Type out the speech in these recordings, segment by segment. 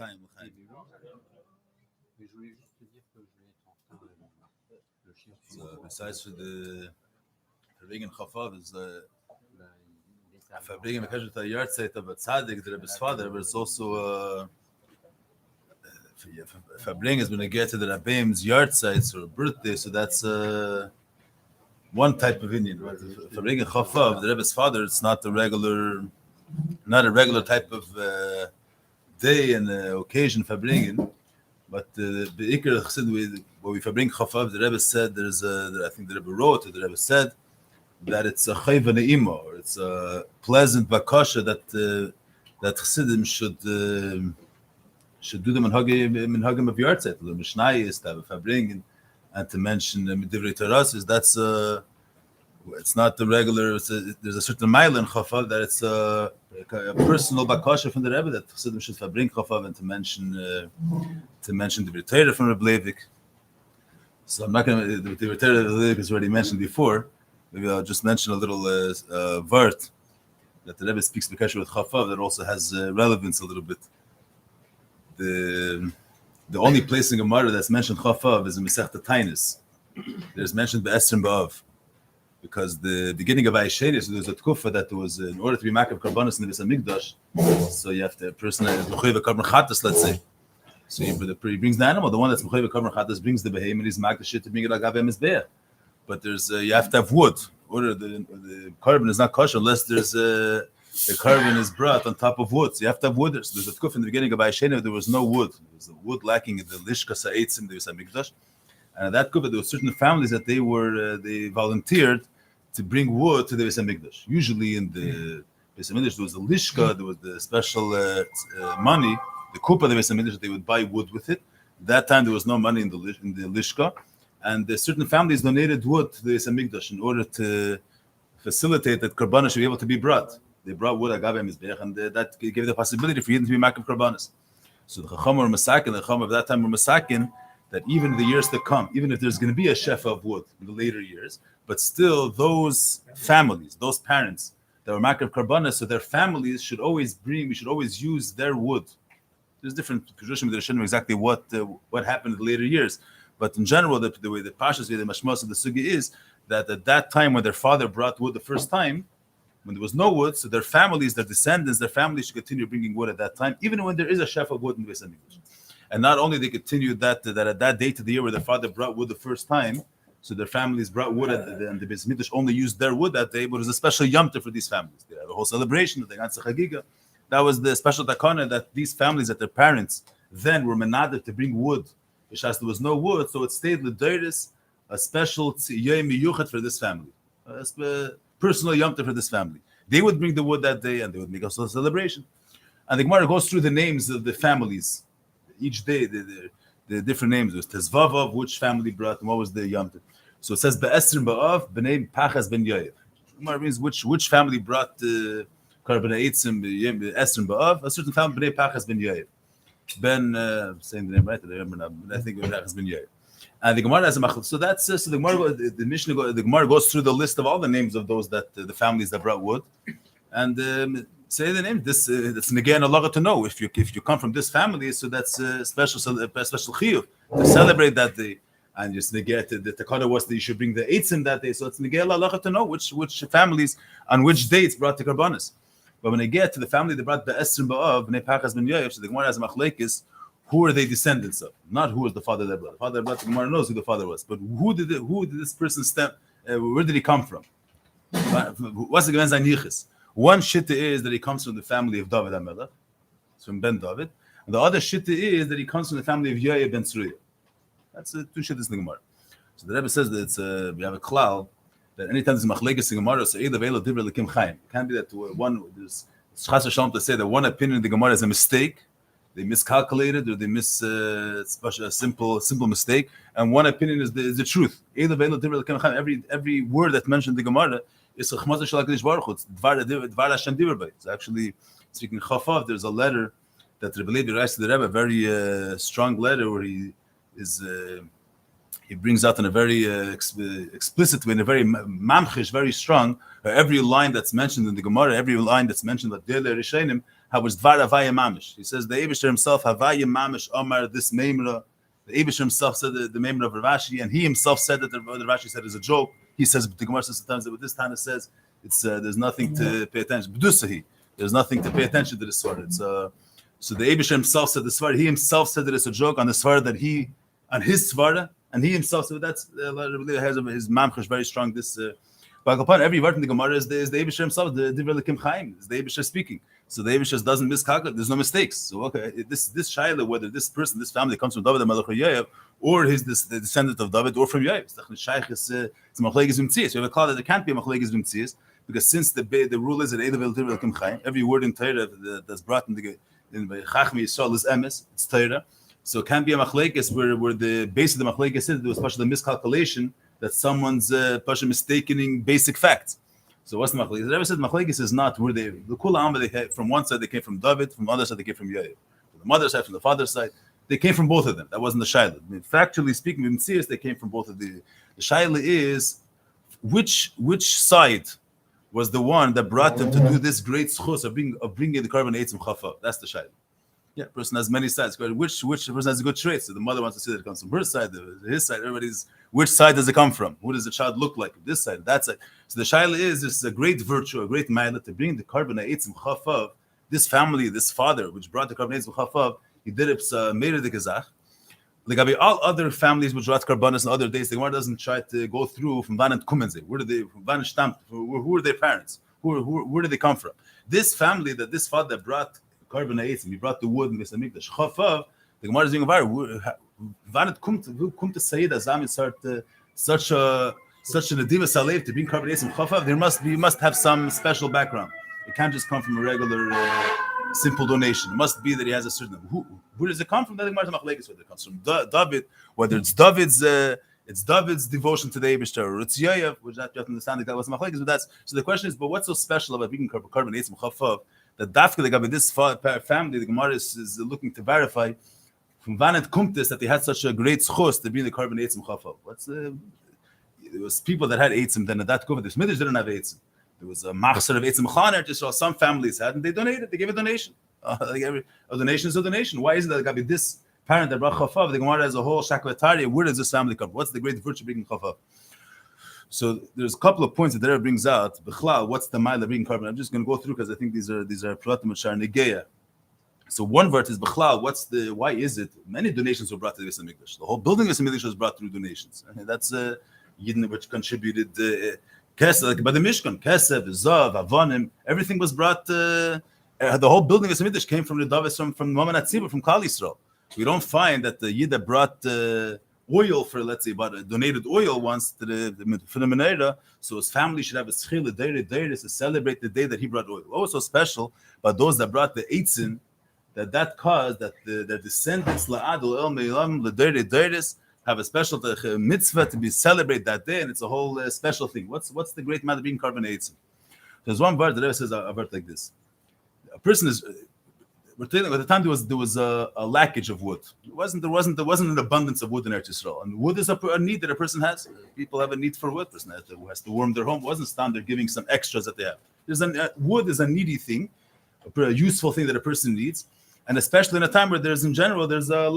L'chaim. Mais je voulais juste te dire que je vais être en retard le chien. Besides for the Farbrengen Chafav is Farbrengen because of the yahrzeit of a tzaddik, the Rebbe's father, but it's also Farbrengen is when they get to the Rabbeim's yahrzeit or birthday, so that's one type of Indian. Right? Farbrengen Chafav, the Rebbe's father, it's not a regular type of day and occasion Farbrengen. But the Iker Chassid, when we Farbrengen Chafav, the Rebbe said I think the Rebbe wrote, the Rebbe said that it's a chayva ne'ima, or it's a pleasant bakasha that Chassidim should do the minhagim of yahrzeit. The Mishnah is to have a Farbrengen, and to mention Divrei Torah is it's not the regular. There's a certain mile in Chafav that it's a personal bakasha from the Rebbe that Chassidim should Farbrengen Chafav and to mention Divrei Torah from Rebbe Leivik. So I'm not going to. The Divrei Torah of Leivik is already mentioned before. Maybe I'll just mention a little vert that the Rebbe speaks B'kasher with Chafav that also has relevance a little bit. The only place in Gemara that's mentioned Chafav is in Masechta Tainis. There's mentioned Be'esrim Ba'av. Because the beginning of Aishenis, there's a tkufa that was in order to be makav karbanos in the Beis Hamikdash, so you have to a person mechuyev karban chatas, let's say. So he brings the animal, the one that's mechuyev karban chatas brings the behem and he's makdash shit to bring it agav mizbeach. But there's you have to have wood. Or the carbon is not kosher unless there's the carbon is brought on top of wood. So you have to have wood. So there's a tkufa in the beginning of Aishenis, there was no wood. There was the wood lacking in the lishka sa'etzim, the Beis Hamikdash. And at that tkufa, there were certain families that they volunteered to bring wood to the Beis Hamikdash. Usually in the Beis Hamikdash, there was the lishka, there was the special money, the kupa of the Beis Hamikdash, they would buy wood with it. At that time, there was no money in the lishka. And certain families donated wood to the Beis Hamikdash in order to facilitate that karbanos should be able to be brought. They brought wood agav mizbeach, and that gave the possibility for Yidden to be makav karbanos. So the Chacham were masakin, the Chacham of that time were masakin, that even in the years to come, even if there's going to be a shefa of wood in the later years, but still those families, those parents that were makav karbanos, so their families should always we should always use their wood. There's different positions that shouldn't know exactly what happened in the later years, but in general, the way the pashas, the mashmas of the sugi is that at that time when their father brought wood the first time, when there was no wood, so their families, their descendants, their families should continue bringing wood at that time, even when there is a shefa of wood in the Beis Hamikdash. And not only they continued that at that date of the year where their father brought wood the first time, so their families brought wood and the Beis Hamikdash only used their wood that day, but it was a special yomta for these families. They have a whole celebration, the ganze chagiga. That was the special takana that these families, that their parents then were menader to bring wood. Because there was no wood, so it stayed l'deiris, a special tziyeh miyuchat for this family, a personal yomta for this family. They would bring the wood that day and they would make also a celebration. And the Gemara goes through the names of the families. Each day, the different names. It was Tezvavav, which family brought, and what was the Yom Tov. So it says, Be'esrim ba'av, b'nei Pachas ben Yair. It means which family brought the Karban Eitzim, Esrim ba'av, a certain family, b'nei Pachas ben Yair. Saying the name right, I remember now, I think it was Pachas ben Yair. And the Gemara has a machlok. So that's, so the Gemara, the Mishnah, the Gemara goes through the list of all the names of those that, the families that brought wood. And, say the name. This that's again a lot to know. If you come from this family, so that's a special chiyuv to celebrate that day. And just negate the takana was that you should bring the eitzim that day. So it's negate a lot to know which families on which dates brought the karbanos. But when they get to the family that brought the esrim ba'av b'nei Pachas ben Yair, so the Gemara has a machlekes. Who are they descendants of? Not who was the father that brought. The father that brought, the Gemara knows who the father was. But who did this person stem? Where did he come from? What's the Gemara's anichis? One shitta is that he comes from the family of David HaMelech, it's from Ben David. And the other shitta is that he comes from the family of Yair ben Tzruya. That's two shittas in the Gemara. So the Rebbe says that it's we have a klal that anytime there's machlekes in Gemara, so either velo divra lekim chayim. It can't be that one there's chas v'shalom to say that one opinion in the Gemara is a mistake, they miscalculated or they miss a simple mistake, and one opinion is the truth. Either velo divra lekim chayim. Every word that's mentioned in the Gemara. It's Dvar Hashem Divrei. It's actually speaking Chafav. There's a letter that Rabbi Levi writes to the Rebbe, a very strong letter where he brings out in a very explicit way, in a very mamchish, very strong. Every line that's mentioned in the Gemara, every line that's mentioned that Dele Rishonim how was Dvar Havaya Mamish. He says the Eibishter himself, Havaya Mamish Omar, this Memra. The Eibishter himself said the Memra of Ravashi, and he himself said that the Ravashi said is a joke. He says, but the Gemara says sometimes that what this Tana says, it's there's nothing to pay attention. B'dusahi, there's nothing to pay attention to this Svara. It's so the Eibishter himself said the Svara. He himself said that it's a joke on the Svara that he on his Svara, and he himself said that's has his Mamchash very strong. This. But upon every word in the Gemara is the Eibishter himself, the Divrei Lekim Chaim, is the Eibishter speaking. So the Eibishter doesn't miscalculate. There's no mistakes. So okay, this Shaila, whether this person, this family comes from David Melech Yoav, or the descendant of David, or from Yoav, it's Machlekes V'Mtzias. You have a call that there can't be a Machlekes V'Mtzias because since the rule is that Divrei Lekim Chaim, every word in Torah that's brought in Chachmi Yisrael is emes, it's Torah. So it can't be a Machlekes where the base of the Machlekes is there was partially the miscalculation that someone's mistaking basic facts. So what's the Machlekes? The Rebbe said Machlekes is not where the Kula Amma, they had from one side they came from David, from the other side they came from Yoav. From the mother's side, from the father's side, they came from both of them. That wasn't the Shaila. I mean, factually speaking, in Mtzias, they came from both of the Shaila is which side was the one that brought them to do this great schus of bringing the carbon eitzim chafa. That's the Shaila. Yeah, person has many sides. Which person has a good trait? So the mother wants to see that it comes from her side, his side. Everybody's which side does it come from? Who does the child look like? This side, that side. So the shaila is this is a great virtue, a great ma'ila to bring the carbon eitzim chafav. This family, this father, which brought the carbon eitzim chafav, he did it made the gazach. Like all other families which brought carbonas in other days, the Gemara doesn't try to go through from Van and Kumenze. Where did they from Van and Stamp? Who are their parents? Where did they come from? This family that this father brought carbon eitzim, he brought the wood in the Mikdash chafav. The Gemara is being aware. Wann it kommt to say that Zam is such an adiva salev to bring carbon eitzim chafav? You must have some special background. It can't just come from a regular simple donation. It must be that he has a certain. Where does it come from? That the Gemara Machlekes whether it comes from David, whether it's David's devotion to the Eibishter, or it's Yoav, which you have to understand that was Machlekes. But that's so. The question is, but what's so special about bringing carbon eitzim chafav? That Dafka, the this family, the Gemara is looking to verify from Vanet Kumtis that they had such a great schus to bring the carbon eitzim chafav. There was people that had eitzim, then at that kufa, the Smithers didn't have eitzim. There was a machzor of eitzim chaner, just saw some families had, and they donated, they gave a donation. A donation is a donation. Why isn't that Gabi this parent that brought chafav? The Gemara has a whole shakvatari. Where does this family come from? What's the great virtue of bringing chafav? So there's a couple of points that the Rebbe brings out. B'chlal, what's the mile of bringing carbon? I'm just going to go through because I think these are pratim which are negeya. So one verse is b'chlal. Why is it many donations were brought to the Beis Hamikdash? The whole building of the Beis Hamikdash was brought through donations. And that's Yidden which contributed kesef, like by the Mishkan, kesef, zav, avonim, everything was brought. The whole building of the Beis Hamikdash came from the Davis from Maman Atzibah, from Klal Yisrael. We don't find that the Yidden brought oil for, let's say, but donated oil once to the Menorah, so his family should have a schila deiris to celebrate the day that he brought oil. What was so special about those that brought the eitzin, that caused that their descendants la'adul el meilam l'deiris have a special mitzvah to be celebrate that day, and it's a whole special thing. What's the great matter being carbon eitzin? There's one word that Rebbe says a word like this: a person is. At the time there was a lackage of wood. There wasn't an abundance of wood in Eretz Yisrael. And wood is a need that a person has. People have a need for wood. A person has to warm their home. It wasn't standard giving some extras that they have. Wood is a needy thing, a useful thing that a person needs, and especially in a time where there's a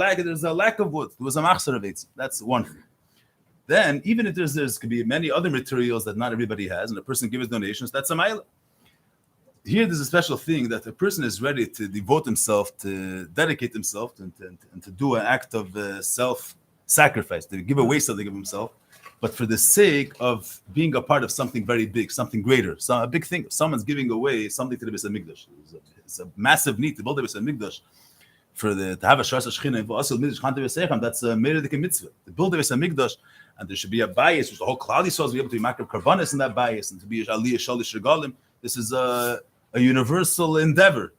lack of wood. There was a machzor of eitzim. That's one thing. Then even if there's could be many other materials that not everybody has, and a person gives donations, that's a mile. Here, there's a special thing that a person is ready to devote himself, to dedicate himself, and to do an act of self-sacrifice, to give away something of himself, but for the sake of being a part of something very big, something greater, a big thing. If someone's giving away something to the Beis Hamikdash, it's a massive need to build the Beis Hamikdash, to have a Shas Shechina, that's a Meredike mitzvah. To build the Beis Hamikdash, and there should be a bias, which the whole Klal Yisrael is be able to be makar karbanis in that bias, and to be aliyah shalish regalim. This is a universal endeavor.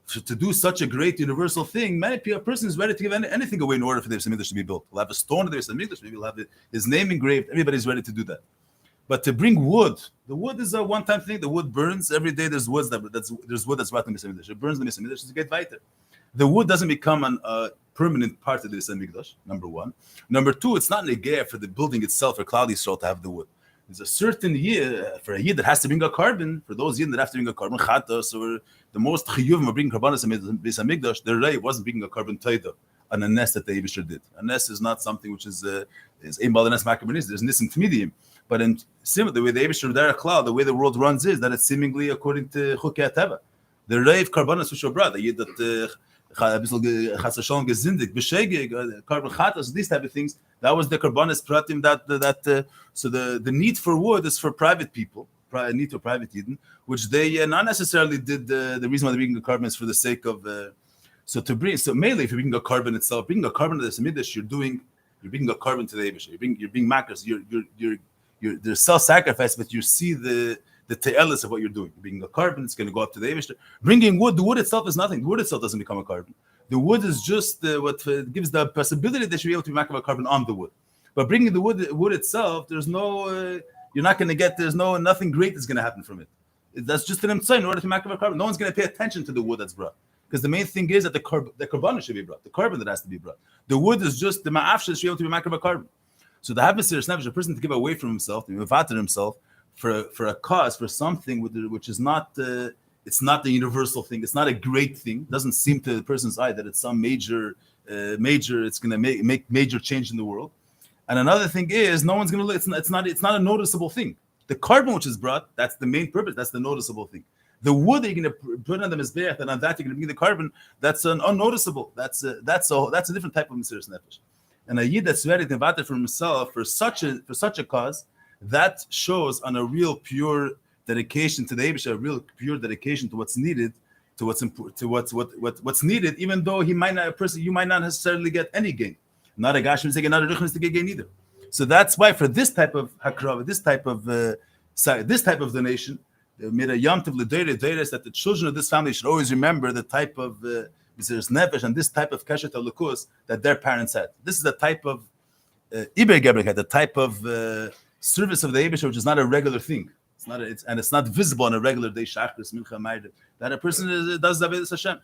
To do such a great universal thing, a person is ready to give anything away in order for the Beis Hamikdash to be built. We'll have a stone of the Beis Hamikdash, maybe we'll have his name engraved. Everybody's ready to do that. But to bring wood, the wood is a one-time thing. The wood burns every day. There's wood that's brought in the Beis Hamikdash. It burns in the Beis Hamikdash to get weiter. The wood doesn't become a permanent part of the Beis Hamikdash. Number one. Number two, it's not negaya for the building itself or Klal Yisrael to have the wood. There's a certain year for a year that has to bring a carbon. For those years that have to bring a carbon chatos, or the most chiyuvim of bringing karbanos in Beis Hamikdash, the Ray wasn't bringing a carbon taida on a nest that the Eibusher did. A nest is not something which is aimed by the nest makabanis. There's nisim tmidium, but in similar the way the Eibusher there cloud, the way the world runs is that it's seemingly according to chukei teva. The Ray of karbanos which were brought, the year that chas v'shalom gezindik b'shegig carbon chatos, these type of things. That was the karbanis pratim that so the need for wood is for private people, need for private Yidden, which they not necessarily did. The reason why they're bringing a carbon is for the sake of mainly if you're bringing a carbon itself, bringing a carbon to the Semidish, you're bringing a carbon to the Eibush. You're being makers. You're there's self-sacrifice, but you see the te'elis of what you're doing. You're bringing a carbon, it's going to go up to the Eibush. Bringing wood, the wood itself is nothing. The wood itself doesn't become a carbon. The wood is just what gives the possibility that you'll be able to make a carbon on the wood. But bringing the wood itself, there's no, you're not going to get, nothing great is going to happen from it. That's just an emtzai in order to make a carbon. No one's going to pay attention to the wood that's brought. Because the main thing is that the carbon should be brought, the carbon that has to be brought. The wood is just the ma'af should be able to be make a carbon. So the habesir snappish, a person to give away from himself, to mevater himself for a cause, for something which is not, it's not the universal thing. It's not a great thing. It doesn't seem to the person's eye that it's some major, it's going to make major change in the world. And another thing is, no one's going to look. It's not a noticeable thing. The carbon which is brought, that's the main purpose. That's the noticeable thing. The wood that you're going to put on the mizbeach, and on that you're going to bring the carbon. That's an unnoticeable. That's a different type of mesiras nefesh. And a yid that's ready to invite for himself for such a cause, that shows on a real pure dedication to the Eibush, a real pure dedication to what's needed, to what's needed, even though you might not necessarily get any gain. Not a gashim is not a ruchnis to get gain either. So that's why for this type of hakrava, this type of donation, made a yom tov l'deiros that the children of this family should always remember the type of mesiras nefesh and this type of keshet halukus that their parents had. This is the type of iber geber had, the type of service of the Eibush, which is not a regular thing. It's not visible on a regular day. Shachris mincha ma'ariv that a person does Avodas Hashem.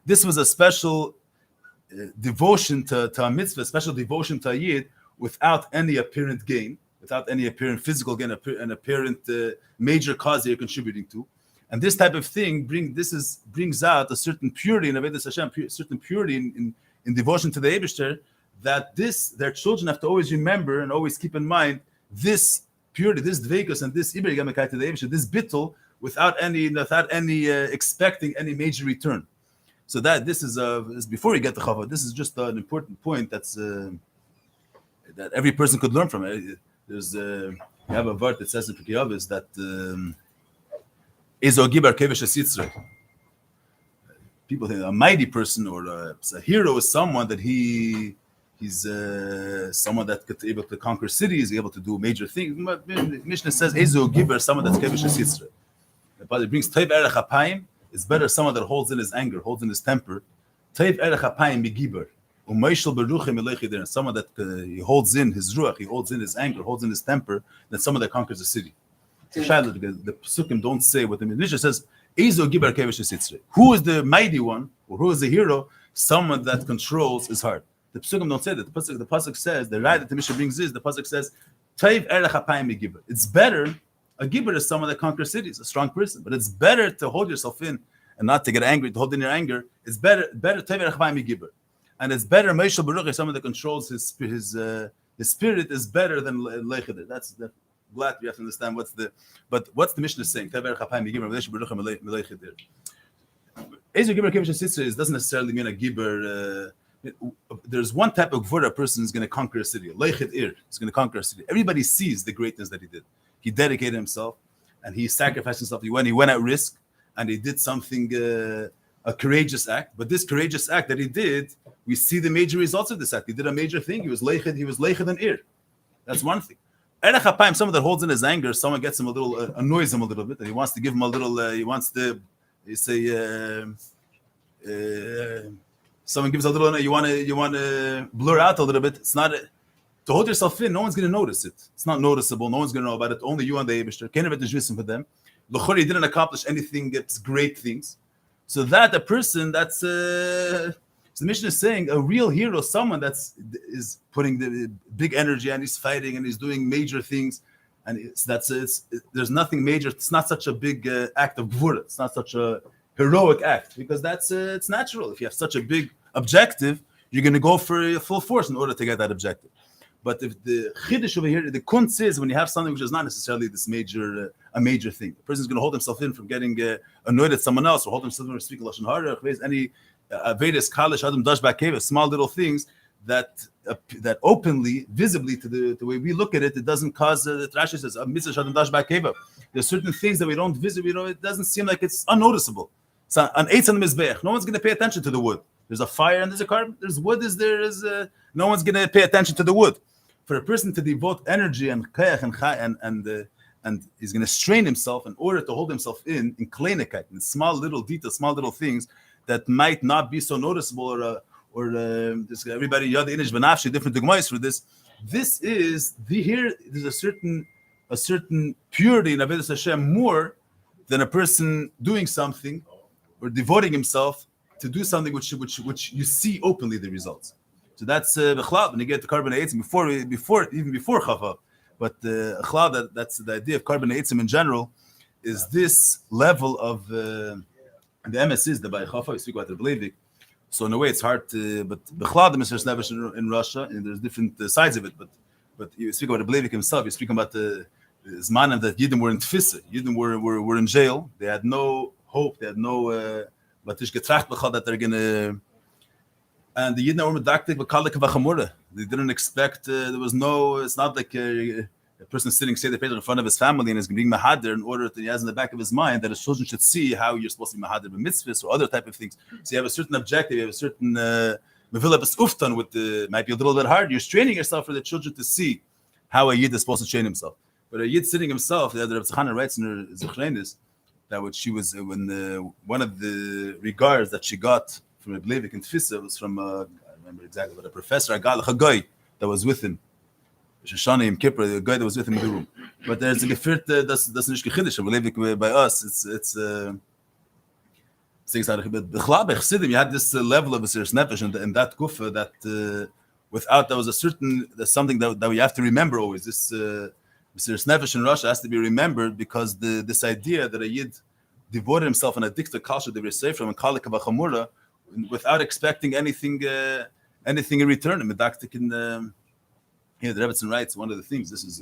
This was a special devotion to a mitzvah, special devotion to a yid, without any apparent gain, without any apparent physical gain, an apparent major cause that you're contributing to. And this type of thing brings out a certain purity in Avodas Hashem, certain purity in devotion to the Eibishter, that their children have to always remember and always keep in mind this purity, this dveikus, and this iber gamekai to the Eibishter, this bittul, without any expecting any major return. So that this is before we get to Chava, this is just an important point that's that every person could learn from it. There's you have a word that says in Pirkei Avos that Ezo Gibar Kevish Asitzre. People think a mighty person or a hero is someone that he's someone that could be able to conquer cities, able to do major things. Mishnah says Ezo Gibar, someone that's Kevish Asitzre. But it brings Teiv Erech HaPayim. It's better someone that holds in his anger, holds in his temper. Teiv Erech HaPayim Migibar. Someone that he holds in his ruach, he holds in his anger, holds in his temper, than someone that conquers a city. The Pesukim don't say what the Mishnah says. Who is the mighty one, or who is the hero? Someone that controls his heart. The Pesukim don't say that. The Pasuk says, the right that the Mishnah brings is, the Pasuk says, it's better, a giver is someone that conquers cities, a strong person, but it's better to hold yourself in and not to get angry, to hold in your anger. It's better and it's better, Meishel Baruch is someone that controls his spirit is better than Leicheder. That's glad we have to understand what's the Mishnah saying. It doesn't necessarily mean a giber. There's one type of gvura a person is going to conquer a city. Leiched Ir is going to conquer a city. Everybody sees the greatness that he did. He dedicated himself and he sacrificed himself. He went at risk and he did something, a courageous act. But this courageous act that he did, we see the major results of this act. He did a major thing. He was leiched and Ir. That's one thing. Erech HaPayim, someone that holds in his anger, someone gets him a little, annoys him a little bit, and he wants to give him a little, someone gives a little, you want to blur out a little bit. It's not, to hold yourself in, no one's going to notice it. It's not noticeable. No one's going to know about it. Only you and the Eibishter. Can't have it for them. L'chori didn't accomplish anything that's great things. So that a person that's, so the Mishnah is saying a real hero, someone is putting the big energy and he's fighting and he's doing major things. And there's nothing major. It's not such a big act of gvura. It's not such a heroic act because it's natural. If you have such a big objective, you're going to go for full force in order to get that objective. But if the chiddush over here, the kunz is when you have something which is not necessarily this a major thing. The person is going to hold himself in from getting annoyed at someone else or hold himself in from speaking lashon hara. Any Vedas, kalish, adam, dashbak, keva, small little things that openly, visibly to the way we look at it, it doesn't cause the Rashi says there's certain things that we don't visit. It doesn't seem like it's unnoticeable. So an eitz on the mizbech, no one's going to pay attention to the wood. There's a fire and there's a carbon. There's wood. No one's going to pay attention to the wood. For a person to devote energy and kayach and he's going to strain himself in order to hold himself in kleinigkeit, in small little details, small little things that might not be so noticeable or this everybody yad inish benafshi different dogmais for this. This is there's a certain purity in Avodas Hashem more than a person doing something or devoting himself to do something which you see openly the results. So that's b'chlal when you get to carbon eitzim before chava. But chlal that's the idea of carbon eitzim in general is this level of the MS is the by chava. We speak about the Beleivik. So in a way, it's hard to. But b'chlal the Mr. Snevish in Russia, and there's different sides of it. But you speak about the Beleivik himself. You speak about the zmanim that Yidden were in tfisa. Yidden were in jail. They had no hope. They had no. But that they're gonna. And the Yidden were medaktik v'kalik v'chamura. They didn't expect. There was no. It's not like a person sitting say the paper in front of his family and is being mahadir in order that he has in the back of his mind that his children should see how you're supposed to be mahadir with mitzvahs or other type of things. So you have a certain objective. You have a certain mevilabas uftan with the might be a little bit hard. You're straining yourself for the children to see how a Yid is supposed to train himself. But a Yid sitting himself, the other Rabbi Tzachana writes in her Zechrenis that what she was when one of the regards that she got from a Beleivik and Tfisa was from I remember exactly, but a professor, a guy that was with him, Shoshana Yom Kippur, the guy that was with him in the room. But there's a gefirt that's nicht gechidish. Beleivik by us, it's things like but b'chlal Chassidim, you had this level of a serious nefesh and that kufa that without there's something that we have to remember always. This serious nefesh in Russia has to be remembered because this idea that a Yid devoted himself and addicted to culture they were safe from and kalik v'chamura without expecting anything in return. And medaktik in the Rebbetzin writes one of the things. This is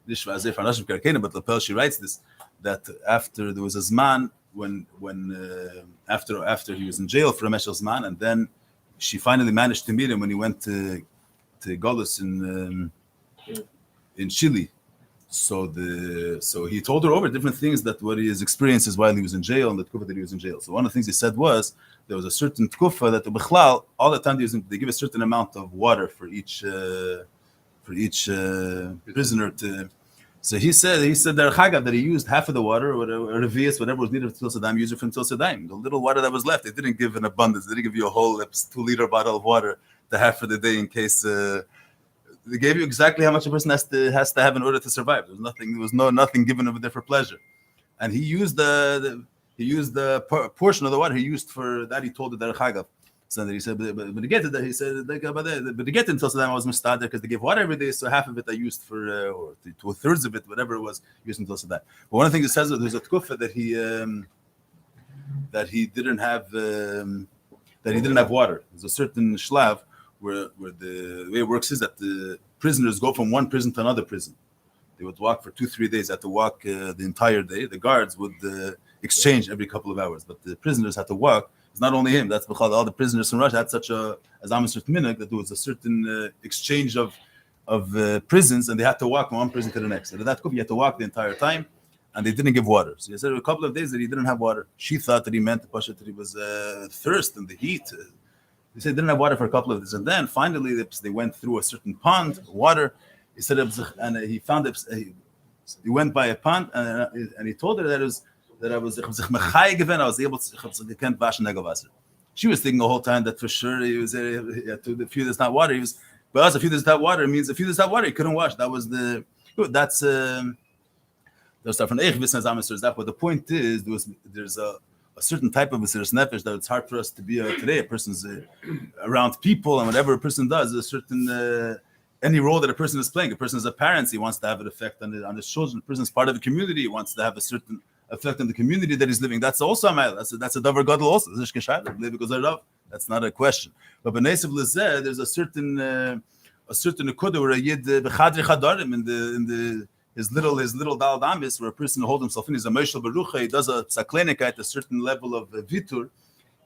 Nishva Azef Anashim Karkena, but Lapel she writes this that after there was a zman when after he was in jail for a meshel zman, and then she finally managed to meet him when he went to Golus in Chile. So he told her over different things that what his experiences while he was in jail and the tkufa that he was in jail. So one of the things he said was there was a certain tkufa that the bichlal all the time they give a certain amount of water for each prisoner to. So he said that he used half of the water or revius, whatever was needed for Saddam, used it from Saddam. The little water that was left, they didn't give an abundance. They didn't give you a whole 2-liter bottle of water to have for the day in case. They gave you exactly how much a person has to have in order to survive. There was nothing given over there for pleasure, and he used the portion of the water he used for that. He told the Derech Hagav. So that he said, but to get to that, he said, but to get until Saddam I was mistader because they gave water every day, so half of it I used for, or 2/3 of it, whatever it was, used until Saddam. But one of the things it says that there's a tkufa that he didn't have water. There's a certain shlav where the way it works is that the prisoners go from one prison to another prison. They would walk for 2-3 days. They had to walk the entire day. The guards would exchange every couple of hours, but the prisoners had to walk. It's not only him. That's because all the prisoners in Russia had such a minhag that there was a certain exchange of prisons, and they had to walk from one prison to the next. And that you had to walk the entire time, and they didn't give water. So he said a couple of days that he didn't have water. She thought that he meant that he was thirst and the heat. He said he didn't have water for a couple of days, and then finally they went through a certain pond, water. He said, and he found it. He went by a pond, and he told her that I was able to wash Wasser. She was thinking the whole time that for sure he was a few that's not water. But us a few that's not water means a few that's not water he couldn't wash. That was that's stuff from that. But the point is there's a certain type of mesiras nefesh that it's hard for us to be today. A person's around people and whatever a person does, there's a certain any role that a person is playing. A person is a parent, he wants to have an effect on his children. A person is part of a community, he wants to have a certain effect on the community that he's living. That's also a mile. That's a davar gadol also. That's not a question. But b'neisav lezeh, there's a certain nekuda where a yid b'chadri chadarim in the his little dal damis, where a person holds himself in, he's a Moshe Baruch, he does a psaklenika at a certain level of vitur,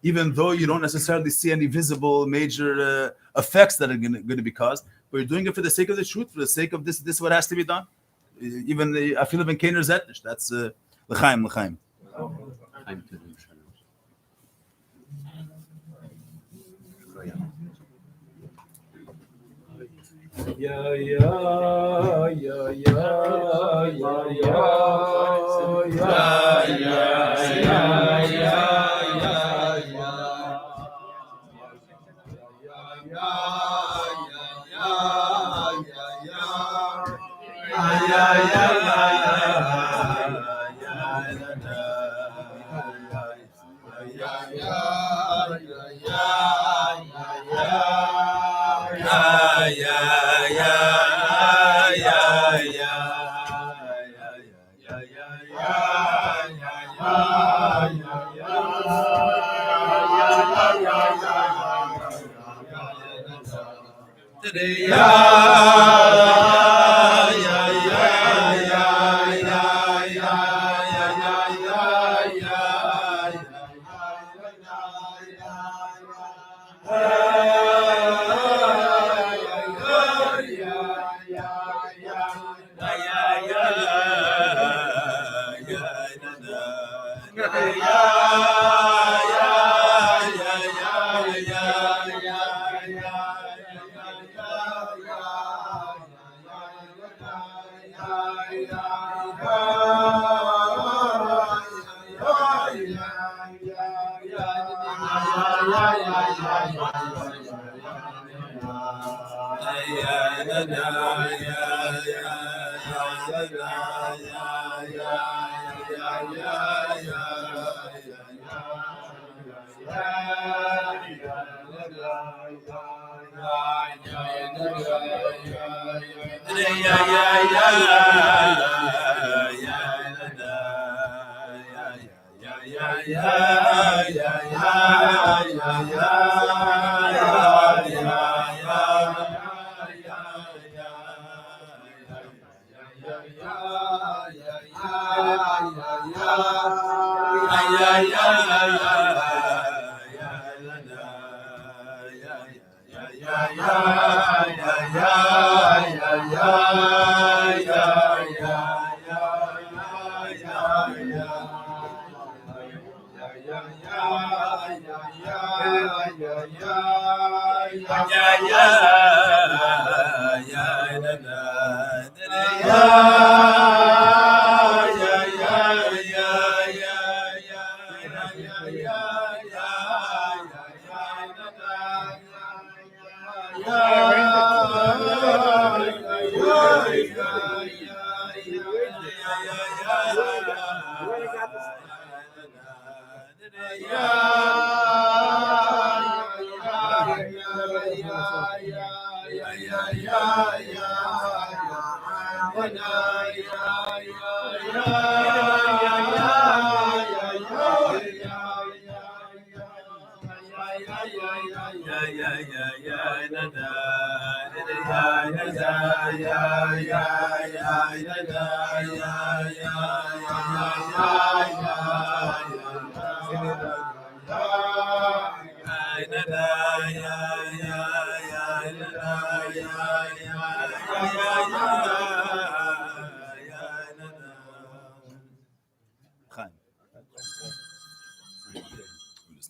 even though you don't necessarily see any visible major effects that are going to be caused, but you're doing it for the sake of the truth, for the sake of this is what has to be done. Even I feel even Keiner Zetnish, that's l'chaim. Chaim Tevim Shalom. Yeah, yeah, yeah, yeah,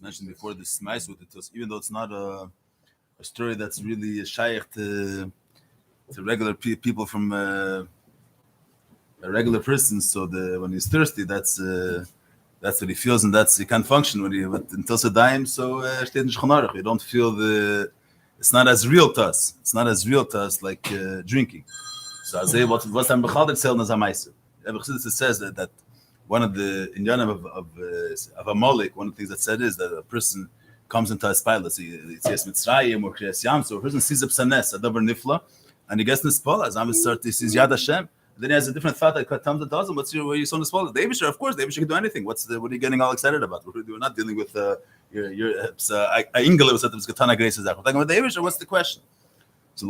Mentioned before this mice with it, even though it's not a story that's really shaykh to regular people from a regular person. So when he's thirsty, that's what he feels, and he can't function when until Sadaim. So you don't feel it's not as real to us. It's not as real to us like drinking. So I say what's I'm bechaded selling as a mice. It says that one of the inyanim of a molik, one of the things that said is that a person comes into a pilot. He sees Mitzrayim or Kriyas Yam. So a person sees a psanes, a davar nifla, And he gets in the spot, as I'm start, this is Yad Hashem. Then he has a different thought that comes and tells him, what's your son is followed? The Abisher, of course, the Abisher can do anything. What are you getting all excited about? We're not dealing with your Ingele was at the Katana Graces. We're talking about the Abisher, what's the question? So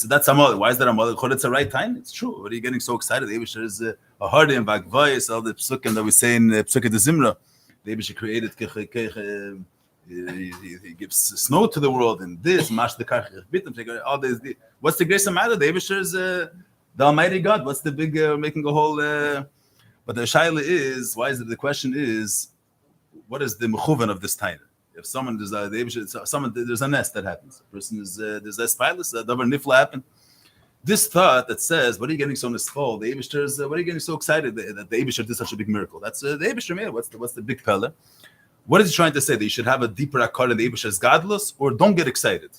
that's Amal. Why is that Amal? It's the right time. It's true. What are you getting so excited? The Abisher is a hardy and Vakvayis, all the psukim that we say in Psukim de Zimra. The Abisher created he gives snow to the world and this, Mash the Karch, all this. What's the grace of matter? The Abisher is the Almighty God. What's the big making a whole? But the shaila is, why is it? The question is, what is the mechuvan of this time? If someone there's a nest that happens. A person is there's a spilus, a davar nifla happen. This thought that says, what are you getting so nisfol? The Eibishter is, what are you getting so excited that the Eibishter did such a big miracle? That's the Eibishter made. What's the big pella? What is he trying to say? That you should have a deeper akkar in the Eibishter's godless, or don't get excited.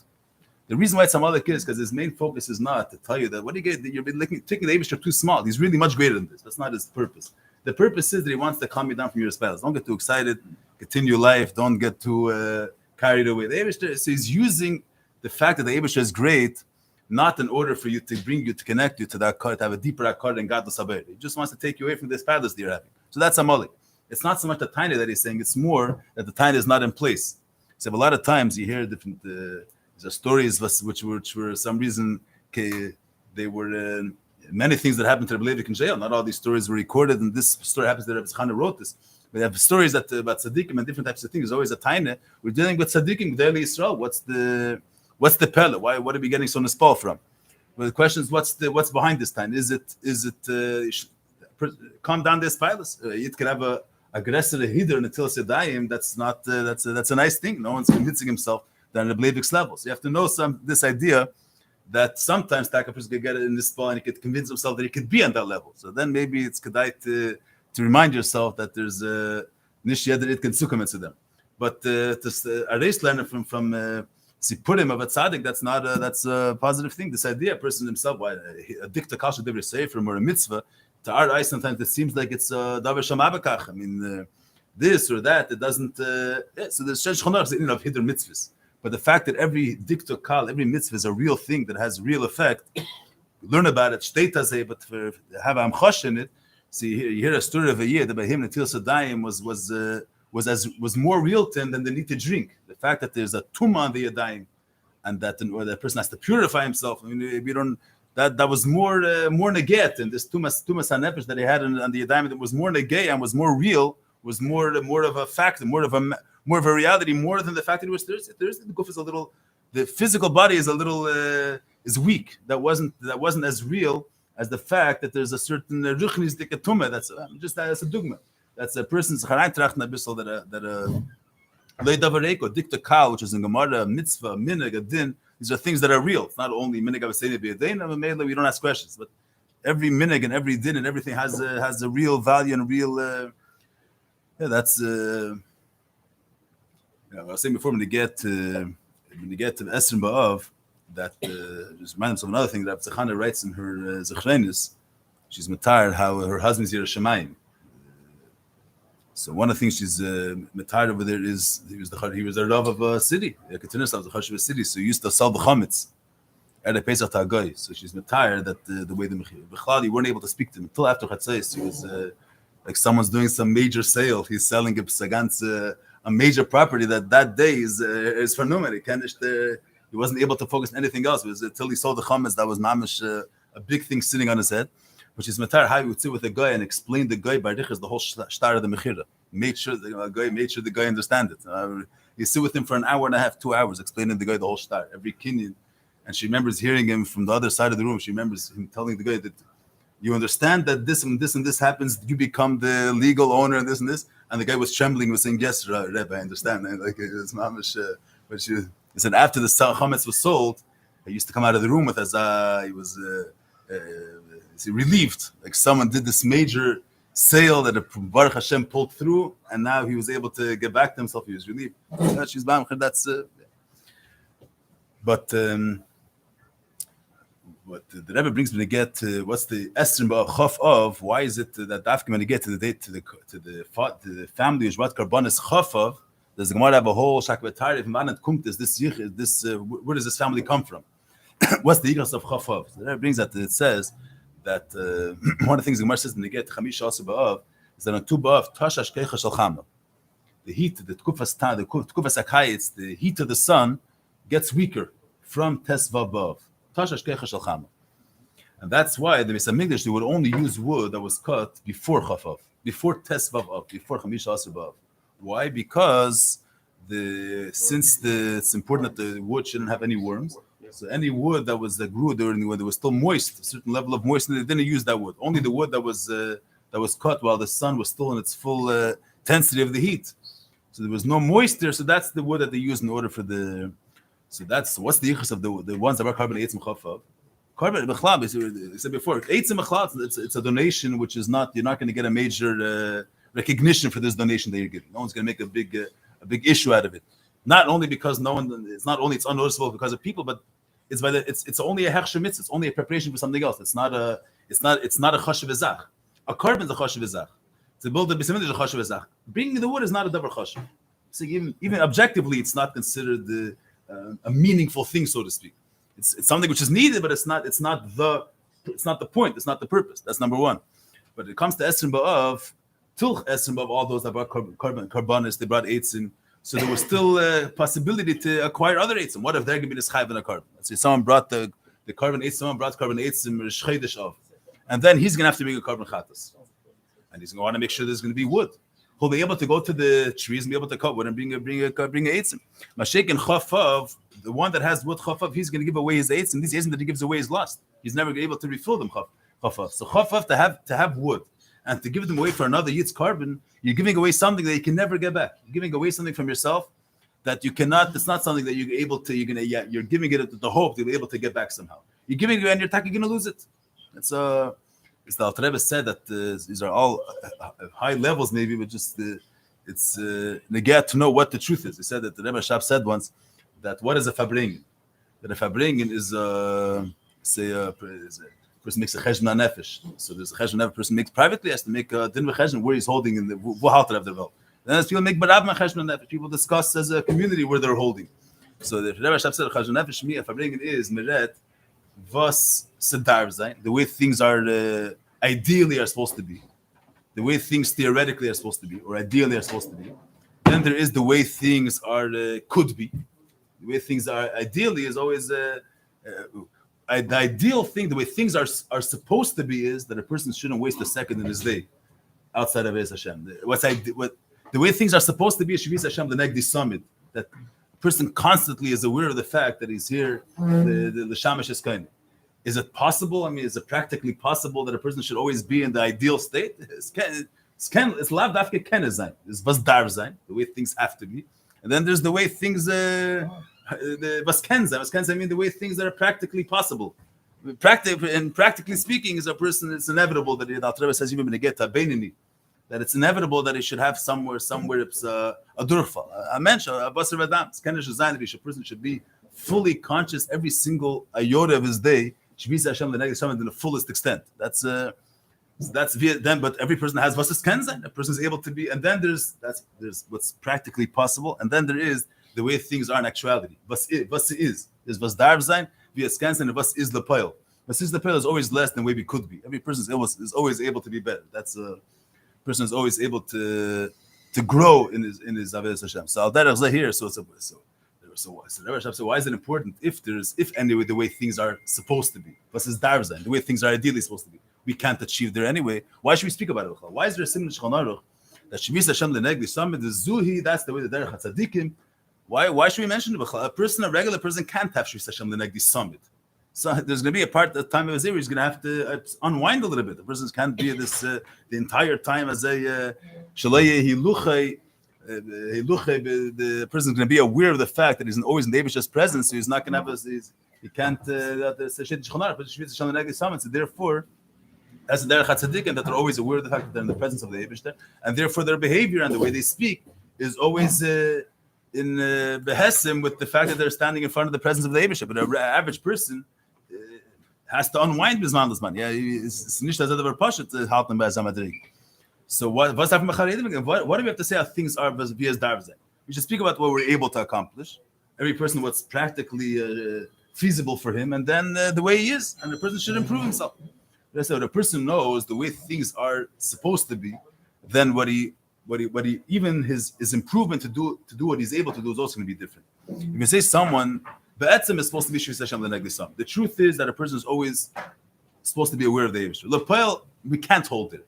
The reason why it's Amalek is because his main focus is not to tell you that what do you get, you're taking the Eibishter too small. He's really much greater than this. That's not his purpose. The purpose is that he wants to calm you down from your spells. Don't get too excited. Continue life. Don't get too carried away. The Eibishter, so he's using the fact that the Eibishter is great, not in order for you to bring you to connect you to that akkar, to have a deeper akkar than God the Saber. He just wants to take you away from this palace that you're having. So that's Amalek. It's not so much the tiny that he's saying. It's more that the tiny is not in place. So a lot of times you hear different stories which were some reason they were many things that happened to Rabbi Levi in jail. Not all these stories were recorded, and this story happens that Rabbi Chana wrote this. We have stories that about tzaddikim and different types of things. There's always a tiny. We're dealing with tzaddikim, daily Israel. What's the pella? What are we getting so nispal from? Well, the question is, what's behind this time? Is it calm down this palace? It could have a aggressor hider until sedayim. That's not that's a nice thing. No one's convincing himself that on the Bleivik's level. So you have to know this idea that sometimes Taka person could get it in this spot and he could convince himself that he could be on that level. So then maybe it's kedai to remind yourself that there's a nish yeder it can sukum to them. But a race learner from Sipurim of a tzaddik, that's a positive thing. This idea, a person himself, a dikta kasha divrei sefer or a mitzvah, to our eyes sometimes it seems like it's a davar shamabakach. I mean, this or that, it doesn't. So there's shesh chonach in of hiddur mitzvahs. But the fact that every dikta kal, every mitzvah is a real thing that has real effect, learn about it, shtei but for have amchosh in it. See, you hear a story of a year that by him Natil Sadayim was more real than the need to drink. The fact that there's a tumah on the yadayim, and that person has to purify himself. I mean, we don't. That was more neget, and this tumas hanefesh that he had on the yadayim that was more negay and was more real, was more of a fact, more of a reality, more than the fact that he was thirsty. Thirsty, the guf is a little. The physical body is a little is weak. That wasn't as real as the fact that there's a certain ruchnis dikatuma. That's a dogma. That's a person's charaytrachten abyssal that leidavareko dikta kal, which is in Gemara, mitzvah, minhag, a din. These are things that are real. It's not only minhag avasei b'yadein. We don't ask questions, but every minhag and every din and everything has a real value and a real. That's. I was saying before when you get to the Esrim Ba'av, that just reminds me of another thing that Tzachana writes in her Zechrenis. She's metired how her husband's here Shemayim. So one of the things she's metired over there is he was the Rav of a city. The continuous of the Chash of a city, so he used to sell the chametz at a Pesach Tagay. So she's metired that the way the Mechal, you weren't able to speak to him until after Chatzais. He was like someone's doing some major sale. He's selling a major property that day is for numeri. He wasn't able to focus on anything else. It was until he saw the chametz that was mamish a big thing sitting on his head. Which is matar how he would sit with a guy and explain the guy by the whole star of the mechira. Made sure the guy understand it. You sit with him for an hour and a half, 2 hours, explaining the guy the whole star, every kinyan. And she remembers hearing him from the other side of the room. She remembers him telling the guy that you understand that this and this and this happens, you become the legal owner and this. And the guy was trembling, was saying, yes, Rebbe, I understand. And like it was mamish. But he said after the chametz was sold, he used to come out of the room with us. He was relieved, like someone did this major sale that Baruch Hashem pulled through, and now he was able to get back to himself. He was relieved. That's but what the Rebbe brings me to get to what's the Esrim Ba'av of? Why is it that after when you get to the date to the family of Shvat Karbanis Chafav, does the Gemara have a whole shakvetari if man and kumt this where does this family come from? what's the yichus of chafav? So that brings that it says that one of the things the Gemara says in the get chamisha also ba'av is that on tu ba'av tashash keicha shel chama. The heat, the tkufas hakayitz, the heat of the sun gets weaker from tes vav ba'av. Tashash keicha shel chama. And that's why the Beis Hamikdash, they would only use wood that was cut before chafav, before tes vav ba'av, before chamisha also ba'av. Why? Because it's important that the wood shouldn't have any worms. So any wood that grew during when it was still moist, a certain level of moisture, they didn't use that wood. Only the wood that was cut while the sun was still in its full intensity of the heat. So there was no moisture. So that's the wood that they used in order for the. So that's what's the yichus of the ones that were carbon eitzim chafav. Carbon b'chlab, I said before, eitzim b'chlab. It's a donation which is not. You're not going to get a major recognition for this donation that you're giving. No one's going to make a big issue out of it. Not only because it's unnoticeable because of people, but it's only a hechsher mitzvah. It's only a preparation for something else. It's not a chashuv ezach. A carbon is a chashuv ezach. To build a bisamid is a chashuv ezach. Bringing the wood is not a davar chashuv. So even objectively, it's not considered a meaningful thing, so to speak. It's something which is needed, but it's not the point. It's not the purpose. That's number one. But it comes to Esrim Ba'av, Tulch Esrim Ba'av, all those that brought carbonis, they brought eitzim. So there was still a possibility to acquire other eitzim. What if they're going to be this chayv in a carbon? Let's say someone brought the carbon eitzim, someone brought carbon eitzim shchedish of, and then he's going to have to make a carbon chatas, and he's going to want to make sure there's going to be wood. He'll be able to go to the trees and be able to cut wood and bring a eitzim. Mashek and chafav, the one that has wood chafav, he's going to give away his eitzim. These eitzim that he gives away is lost. He's never able to refill them chafav. So chafav to have wood. And to give them away for another yitz carbon, you're giving away something that you can never get back. You're giving away something from yourself that you cannot. It's not something that you're able to. You're giving it the hope you'll be able to get back somehow. You're giving it, and you're going to lose it. It's the Alter Rebbe said that these are all high levels, maybe, but just it's negate to know what the truth is. He said that the Rebbe Shab said once that what is a Farbrengen? That a Farbrengen is person makes a cheshbon nefesh. So there's a cheshbon nefesh person makes privately, has to make a din v'cheshbon where he's holding in the v'halter of the well. Then as people make barav cheshbon nefesh, people discuss as a community where they're holding. So the Rebbe Shab said cheshbon nefesh me a Farbrengen is meret vas sedar zayin, the way things are ideally are supposed to be, the way things theoretically are supposed to be, or ideally are supposed to be. Then there is the way things are could be. The way things are ideally is always. The ideal thing, the way things are supposed to be, is that a person shouldn't waste a second in his day outside of Eis Hashem. The way things are supposed to be is Shvis Hashem, the Negdi Summit. That a person constantly is aware of the fact that he's here. The Shamash is kind. Is it possible? I mean, is it practically possible that a person should always be in the ideal state? It's lav dafke ken zayin. It's vas dar zayin, the way things have to be. And then there's the way things. The vaskenza, I mean the way things that are practically possible. Practically speaking, as a person, it's inevitable that the Alter Rebbe says even in get that it's inevitable that he should have somewhere it's a durchfall. A mensch, a basar v'adam. It's kind of a person should be fully conscious every single ayora of his day. Shvis Hashem the next to the fullest extent. That's via them. But every person has vaskenza. A person is able to be, and then there's what's practically possible, and then there is the way things are in actuality. Was is. There's was darv zayin, via scans, and was is the pile. Was is the pile is always less than way we could be. Every person is always able to be better. That's a person is always able to grow in his avodas Hashem. So al derech here. So why is it important if anyway the way things are supposed to be? Was is darv zayin, the way things are ideally supposed to be. We can't achieve there anyway. Why should we speak about it? Why is there a simon Shulchan Aruch that Shvis Hashem lenegli summit the zuhi? That's the way the derech hatzadikim. Why should we mention it? A regular person can't have Shvis Hashem L'Negdi Summit. So there's going to be a part at the time of his he's going to have to unwind a little bit. The person can't be this the entire time as a Shalei Hiluchei. The person is going to be aware of the fact that he's always in the Eibish's presence, so he's not going to have he can't Shvis Hashem L'Negdi Summit. So therefore, as a derech hatzadik, and that they're always aware of the fact that they're in the presence of the Eibush there, and therefore their behavior and the way they speak is always in behesim with the fact that they're standing in front of the presence of the Eibush. But an average person has to unwind bisman l'zman. Yeah, it's nicht as ever pashat to help them by zamadrig. So what do we have to say how things are via darvzeh? We should speak about what we're able to accomplish. Every person, what's practically feasible for him, and then the way he is, and the person should improve himself. That's how the person knows the way things are supposed to be. Then what he even his improvement to do what he's able to do is also going to be different. If you say someone Be'etzem is supposed to be Shvis Hashem L'Neglisam. The truth is that a person is always supposed to be aware of the Eibush. L'Poel, we can't hold it.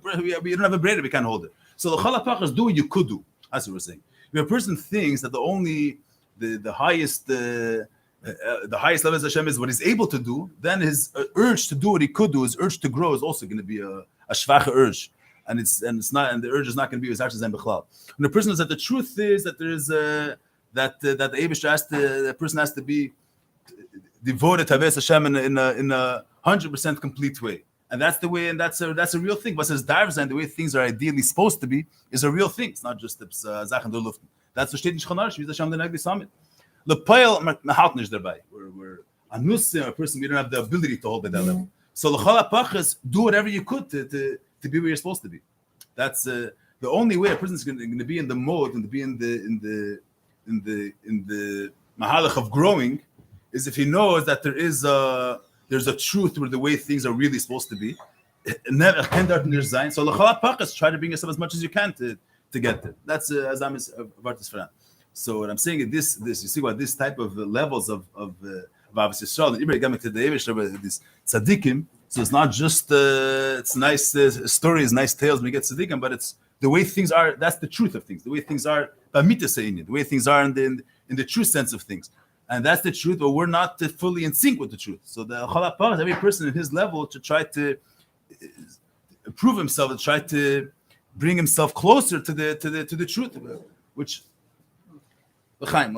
We don't have a braid, we can't hold it. So the Chalapachas, do what you could do. That's what we're saying. If a person thinks that the highest level of Hashem is what he's able to do, then his urge to do what he could do, his urge to grow, is also going to be a shvacha urge, and the urge is not going to be his actual Zayin B'chlal. When the person is that the truth is that there is that the Eibush the person has to be devoted to Haves Hashem in a 100% complete way. And that's the way, and that's a real thing. But says Darvzain, the way things are ideally supposed to be, is a real thing. It's not just Zachen der Luft. That's what steht in Shchonar, Shvis Hashem the Negli Summit. L'Poel, mahalt nicht dabei. We're a Nussim, a person, we don't have the ability to hold at that level. So l'chol hapachas, do whatever you could to be where you're supposed to be. That's the only way a person is going to be in the mode and to be in the mahalach of growing, is if he knows that there's a truth where the way things are really supposed to be. Never so l'chol hapachas, try to bring yourself as much as you can to get there. That's as I'm Vartis Faran. So what I'm saying is this you see what this type of levels of Avos Yisrael, and Ibrahim to the Eibush, this tzaddikim. So it's not just it's nice stories, nice tales when you get tzaddikim, but it's the way things are. That's the truth of things. The way things are, the way things are in the true sense of things, and that's the truth. But we're not fully in sync with the truth. So the chalapah is every person at his level to try to improve himself, to try to bring himself closer to the truth, which. L'chaim.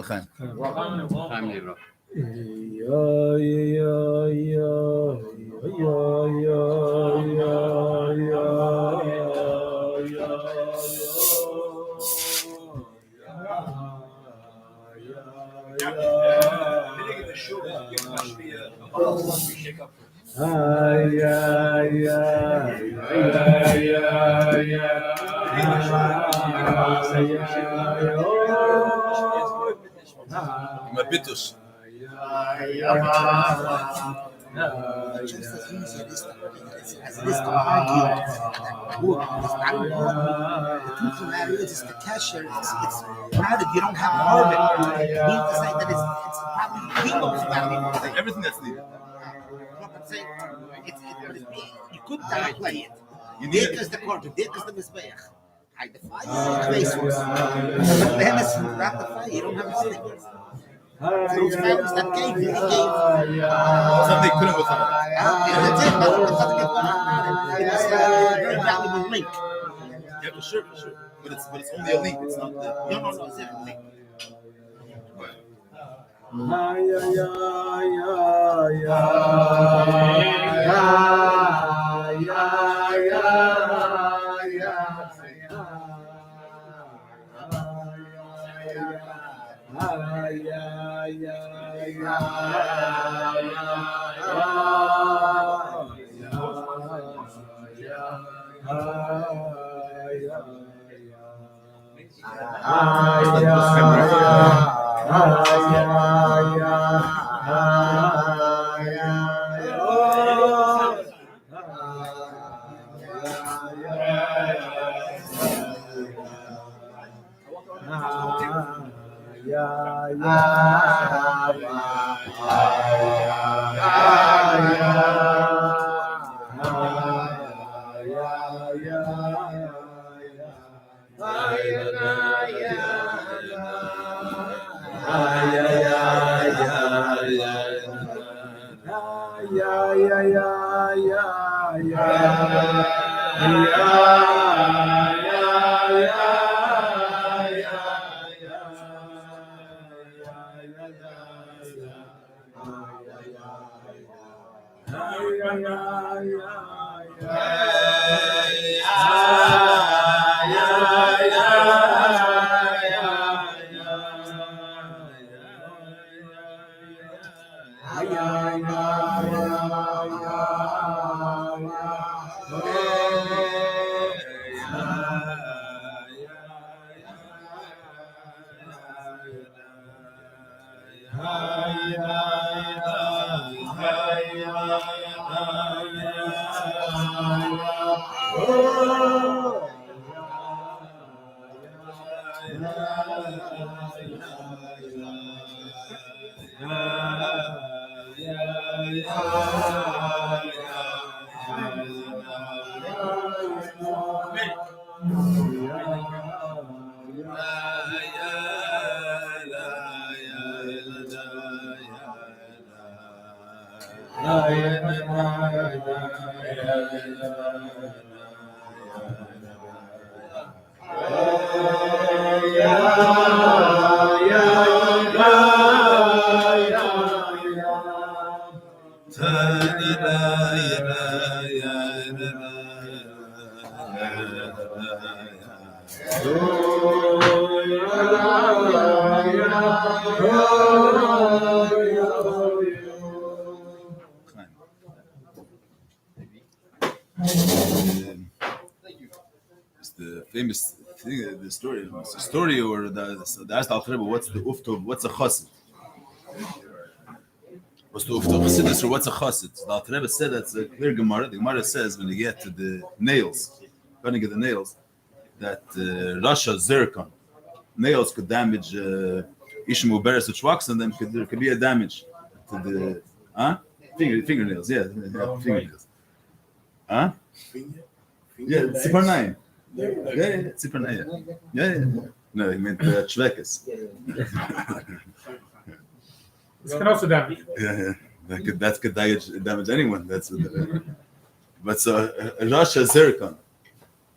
Mabitus. Just as easy as it is to argue that wood is not wood. The truth of the matter is the kesher. It's not that you don't have more of it. You mean to say that it's probably the most valuable. Everything that's needed. You could downplay it. Dit is the korban. Dit is the mizbeach. Hide the fire. But then it's not the fire. You don't have a stick. Those values that gave you, Something couldn't with that. That's it. Nothing is going on. It was a very valuable link. Yeah, for sure. But it's only a link. It's not the. No, it's a link. It's the famous thing, the story. It's a story, or the asked Al Rebbe, what's the uftov? What's a chassid? What's the uftov chassidus, or what's a chassid? The Al Rebbe said that's a clear Gemara. The Gemara says when you get to the nails, cutting of the nails, that Rasha zirkon nails could damage Ishim Uberes which walks on them. There could be a damage to the fingernails. Yeah, fingernails. Huh? Yeah, Tzipar 9. Yeah, Tzipar 9. Yeah. No, he meant Shvekes. This can also damage. Yeah. That could damage anyone. That's what but so Rasha Zirkon,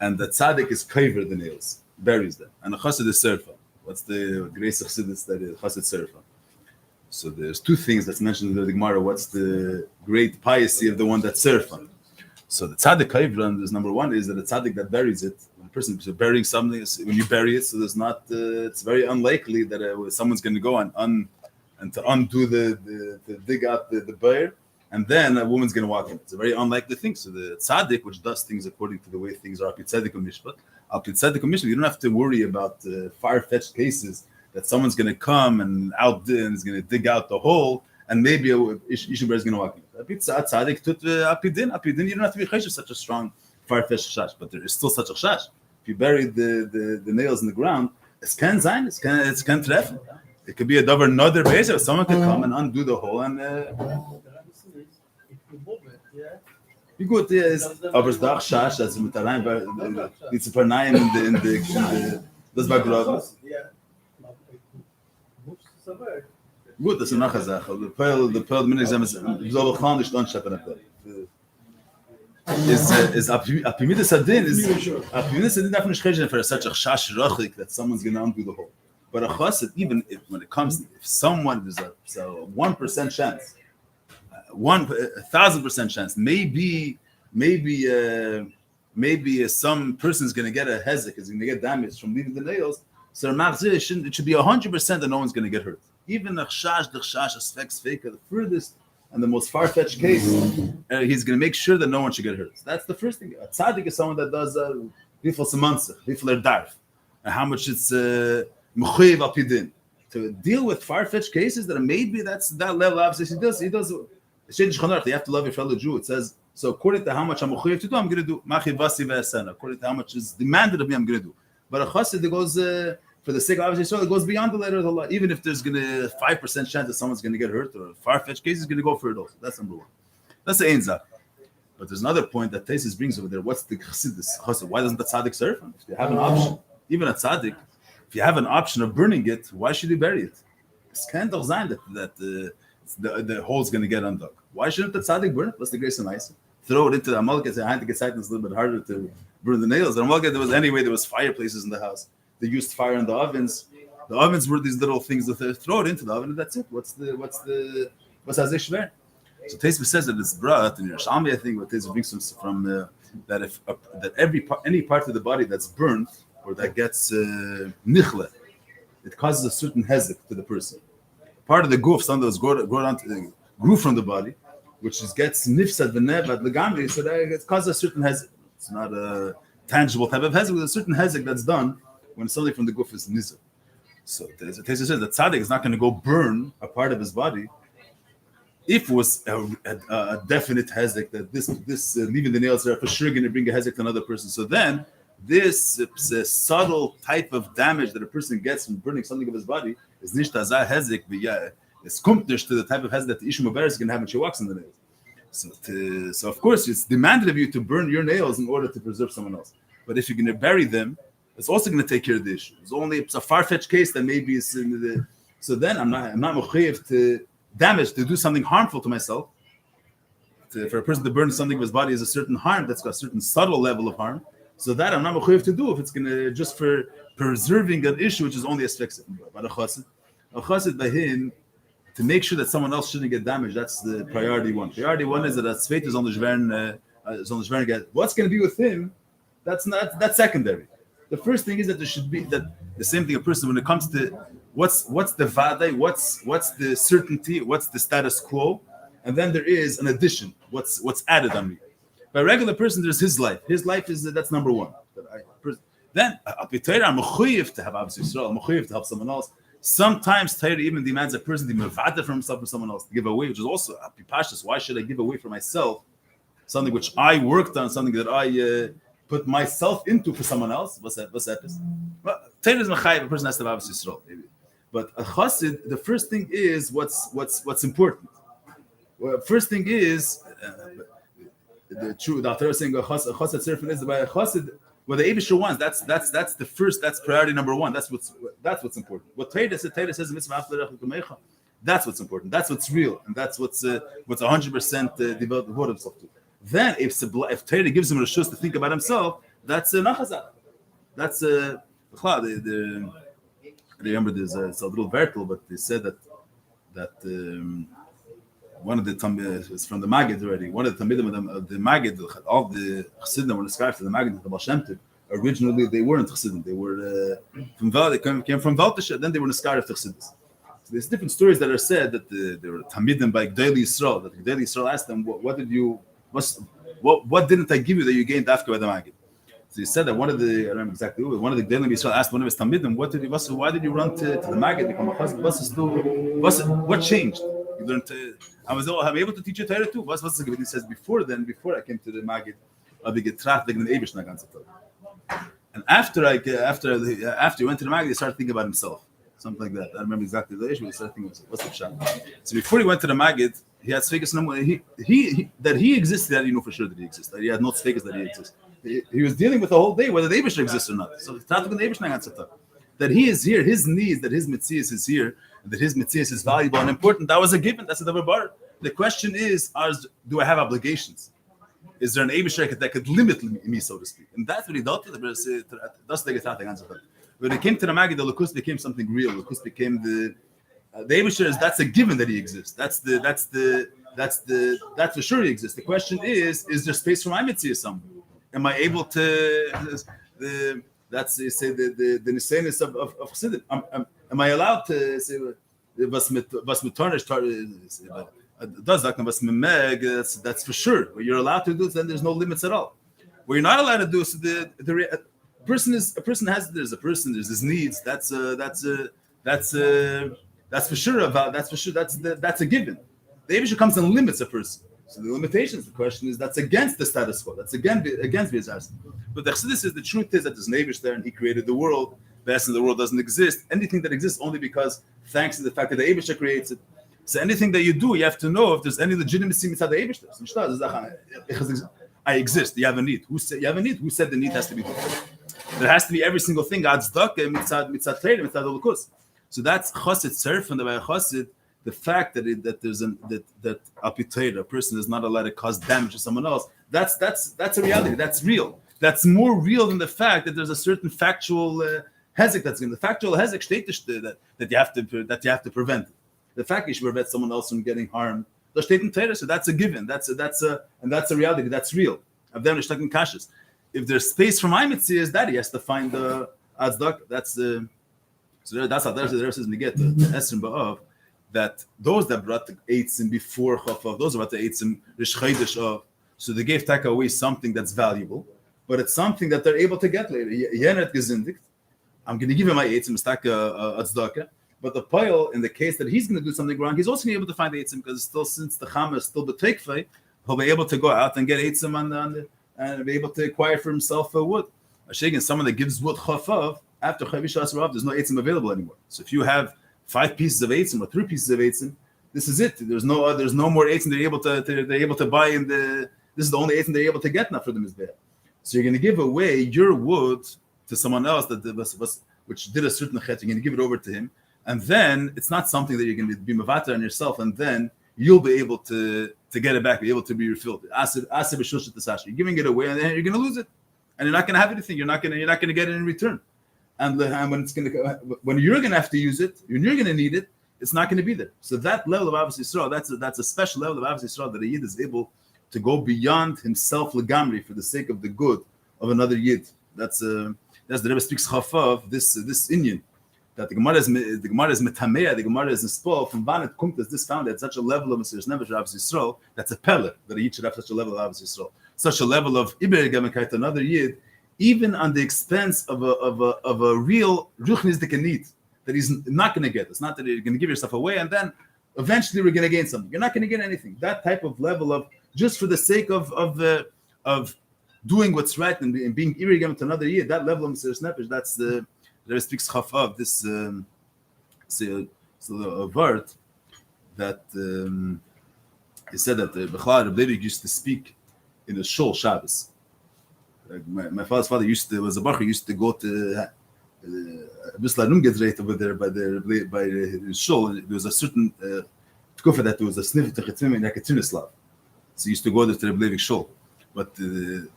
and the tzaddik is kaver the nails, buries them, and the chassid is serfa. What's the grace of chassidus that is chassid serfa? So there's two things that's mentioned in the Gemara. What's the great piety of the one that's serfa? So the tzaddik kaver is number one is that the tzaddik that buries it. When a person is burying something, when you bury it, so there's not. It's very unlikely that someone's going to go and to undo to dig out the bear, and then a woman's going to walk in. It's a very unlikely thing. So the tzaddik, which does things according to the way things are, you don't have to worry about far-fetched cases that someone's going to come and is going to dig out the hole, and maybe Ishuber is going to walk in. Tzaddik tut apidin. You don't have to be chesed such a strong far-fetched shash, but there is still such a shash. If you bury the nails in the ground, it's can zayin, it's can treffen. It could be a davar another base, or someone could come and undo the hole and. Wie gut ist, aber es doch schaß, dass mit allein die zu vernehmen in the das war glaube gut, das ist noch eine Sache. The pearl minigam is so khan nicht dann schaffen. Is apimidas adin darf nicht reden for such a shash rachik that someone's going to undo the hole. But a chassid, even when it comes, if someone there's a 1% chance. 1,000% chance. Maybe some person's going to get a hezek, is going to get damaged from leaving the nails. So it should be 100% that no one's going to get hurt. Even the chash, the furthest and the most far-fetched case, he's going to make sure that no one should get hurt. So that's the first thing. A tzaddik is someone that does bifol semanzach, bifol erdarf, and how much it's mechuyev apidin. To deal with far-fetched cases that maybe that's that level. Obviously, he does. You have to love your fellow Jew. It says, so according to how much I'm to do, I'm going to do. According to how much is demanded of me, I'm going to do. But a chassid that goes, for the sake of obviously, so it goes beyond the letter of the law. Even if there's going to 5% chance that someone's going to get hurt, or a far-fetched case is going to go for it also. That's number one. That's the ein zach. But there's another point that Tesis brings over there. What's the chassid? Why doesn't the tzaddik serve? If you have an option, even a tzaddik, if you have an option of burning it, why should you bury it? It's kind of sign that the hole's going to get undug. Why shouldn't the tzaddik burn it? What's the grace of nice? Throw it into the amalek. I had to get sight. It's a little bit harder to burn the nails. And amalek, there was fireplaces in the house. They used fire in the ovens. The ovens were these little things that they throw it into the oven, and that's it. What's hazeh shver? So Tesis says that it's brought in Yerushalmi. I think what Tesis brings from that if any part of the body that's burnt or that gets nichle, it causes a certain hezek to the person. Part of the goof, some of those grew from the body, which gets nifsad v'nevad legamri, so that it causes a certain hezek. It's not a tangible type of hezek, but a certain hezek that's done when something from the goof is nizar. So Tesis says that tzaddik is not going to go burn a part of his body if it was a definite hezek that this leaving the nails are for sure going to bring a hezek to another person, so then this subtle type of damage that a person gets from burning something of his body is nicht as a hezek, but it's kommt nicht to the type of hezek that the Isha Mubarak is going to have when she walks in the nails. So of course it's demanded of you to burn your nails in order to preserve someone else. But if you're going to bury them, it's also going to take care of the issue. It's a far-fetched case that maybe it's in the. So then I'm not mechayev to damage, to do something harmful to myself. For a person to burn something of his body is a certain harm that's got a certain subtle level of harm. So that I'm not mechayev to do if it's going to just for preserving an issue which is only a sfekset. But a chassid by him to make sure that someone else shouldn't get damaged. That's the priority one. Priority one is that tzveit is on the shvern get. What's going to be with him? That's secondary. The first thing is that there should be that the same thing a person when it comes to what's the vaday, what's the certainty, what's the status quo, and then there is an addition. What's added on me. By a regular person, there's his life. His life is that's number one. Then I'm mechuyev to have Avos Yisrael, I'm mechuyev to help someone else. Sometimes Torah even demands a person to mevada for himself or someone else to give away, which is also pashtus. Why should I give away for myself something which I worked on, something that I put myself into for someone else? What's that? Well, Torah is mechayev. A person has to have Avos Yisrael, maybe. But a chassid, the first thing is what's important. Well, first thing is the true. The Torah is saying a chassid serfin is by a chassid. Well, the Eibusher wants. That's the first. That's priority number one. That's what's important. What Torah says, that's what's important. That's what's real, and that's what's 100% devote himself to. Then, if Torah gives him a reshus to think about himself, that's nachazah. That's I remember there's it's a little vertical, but they said that one of the it's from the Maggid already. One of the Talmidim of the Maggid, all the Chassidim were described to the Maggid of the Baal Shem Tov. Originally, they weren't Chassidim. They were they came from Valtisha. Then they were Niskar of Chassidus. So there's different stories that are said that they were Talmidim by Gdei Yisrael. That Gdei Yisrael asked them, what didn't I give you that you gained after by the Maggid? So he said that one of the, I don't remember exactly who, one of the Gdei Yisrael asked one of his Talmidim, why did you run to the Maggid become a chassid? What changed? You learned to. I'm able to teach you Torah too. What's the He says before I came to the Maggid, I be getracht wegen den Eibishter ganze Tag. And after he went to the Maggid, he started thinking about himself, something like that. I remember exactly the issue. He started thinking, what's the pshat? So before he went to the Maggid, he had tzvekas that he existed. That he knew for sure that he existed. That he had no tzvekas that he existed. He was dealing with the whole day whether the Eibishter exists or not. So that he is here, his needs, that his mitzias is here, and that his mitzias is valuable and important. That was a given. That's a davar bar. The question is, do I have obligations? Is there an Eibishter that could limit me, so to speak? And that's what he dealt with. When it came to the Maggid, the Lukus became something real. Lukus became the Eibishter is that's a given that he exists. That's for sure he exists. The question is there space for my mitzvah somewhere? Am I able to that's say the nisenis of Chassidim? Am I allowed to say was mit tarnish does that was meg? That's for sure. What you're allowed to do, then there's no limits at all. What you're not allowed to do, so the person there's his needs. That's for sure about. That's for sure. That's a given. The Eibusher comes and limits a person. So the limitations. The question is that's against the status quo. That's against V'yazas. But the Chassidus is the truth is that there's an Eibusher there and he created the world. The rest of the world doesn't exist. Anything that exists only because thanks to the fact that the Eibusher creates it. So anything that you do, you have to know if there's any legitimacy inside the Eibusher. I exist. You have a need. Who said you have a need? Who said the need has to be done? There has to be every single thing. God's tzedakah, mitzad Torah, mitzad Holocaust. So that's chassid serf, and by chassid, the fact that a person is not allowed to cause damage to someone else. That's a reality. That's real. That's more real than the fact that there's a certain factual hezek that's in the factual hezek steht that you have to prevent. The fact you should prevent someone else from getting harmed. So that's a given. That's a reality. That's real. If there's space for my mitzvah, is that he has to find the azdok. That's how there says get the esrim ba'av that those that brought the eitzim before chafav, those brought the eitzim rishchaydish of. So they gave taka away something that's valuable, but it's something that they're able to get later. Yenet gezindigt. I'm going to give him my eitzim staka azdaka, But the Poil, in the case that he's going to do something wrong, he's also going to be able to find the Eitzim because still, since the Chama is still the Teikfei, he'll be able to go out and get Eitzim and be able to acquire for himself wood. Again, someone that gives wood Chafav, after Chavishas Rav, there's no Eitzim available anymore. So if you have 5 pieces of Eitzim or 3 pieces of Eitzim, this is it. There's no more Eitzim they're able to buy in the. This is the only Eitzim they're able to get now for the Mizbeach. So you're going to give away your wood to someone else which did a certain chet. You're going to give it over to him, and then it's not something that you're going to be mavatar on yourself, and then you'll be able to get it back, be able to be refilled. You're giving it away, and then you're going to lose it, and you're not going to have anything. You're not going to get it in return. And when you're going to have to use it, when you're going to need it, it's not going to be there. So that level of Avos Yisrael, that's a special level of Avos Yisrael that a Yid is able to go beyond himself legamri for the sake of the good of another Yid. That's the Rebbe speaks chafav this inyan that the Gemara is metamea, the Gemara is nispol from when it comes this found at such a level of Mesiras Nefesh Avos Yisrael. That's a pelle that a Yid should have such a level of Avos Yisrael, such a level of iber gemekai to another Yid, even on the expense of a real ruchnisdik need that he's not going to get. It's not that you're going to give yourself away and then eventually we're going to gain something. You're not going to get anything. That type of level of just for the sake of doing what's right and being irrigant to another year, that level of Mesiras Nefesh, that's the Rebbe speaks chaf of this a word that he said that Bechlar Rabbi used to speak in the shul Shabbos. My father's father used to go to Bisla Rumgedreit over there by his shul. There was a certain tkufa that there was a sniff to Chetzim in Yekaterinoslav. So he used to go there to the Rebbe shul, but the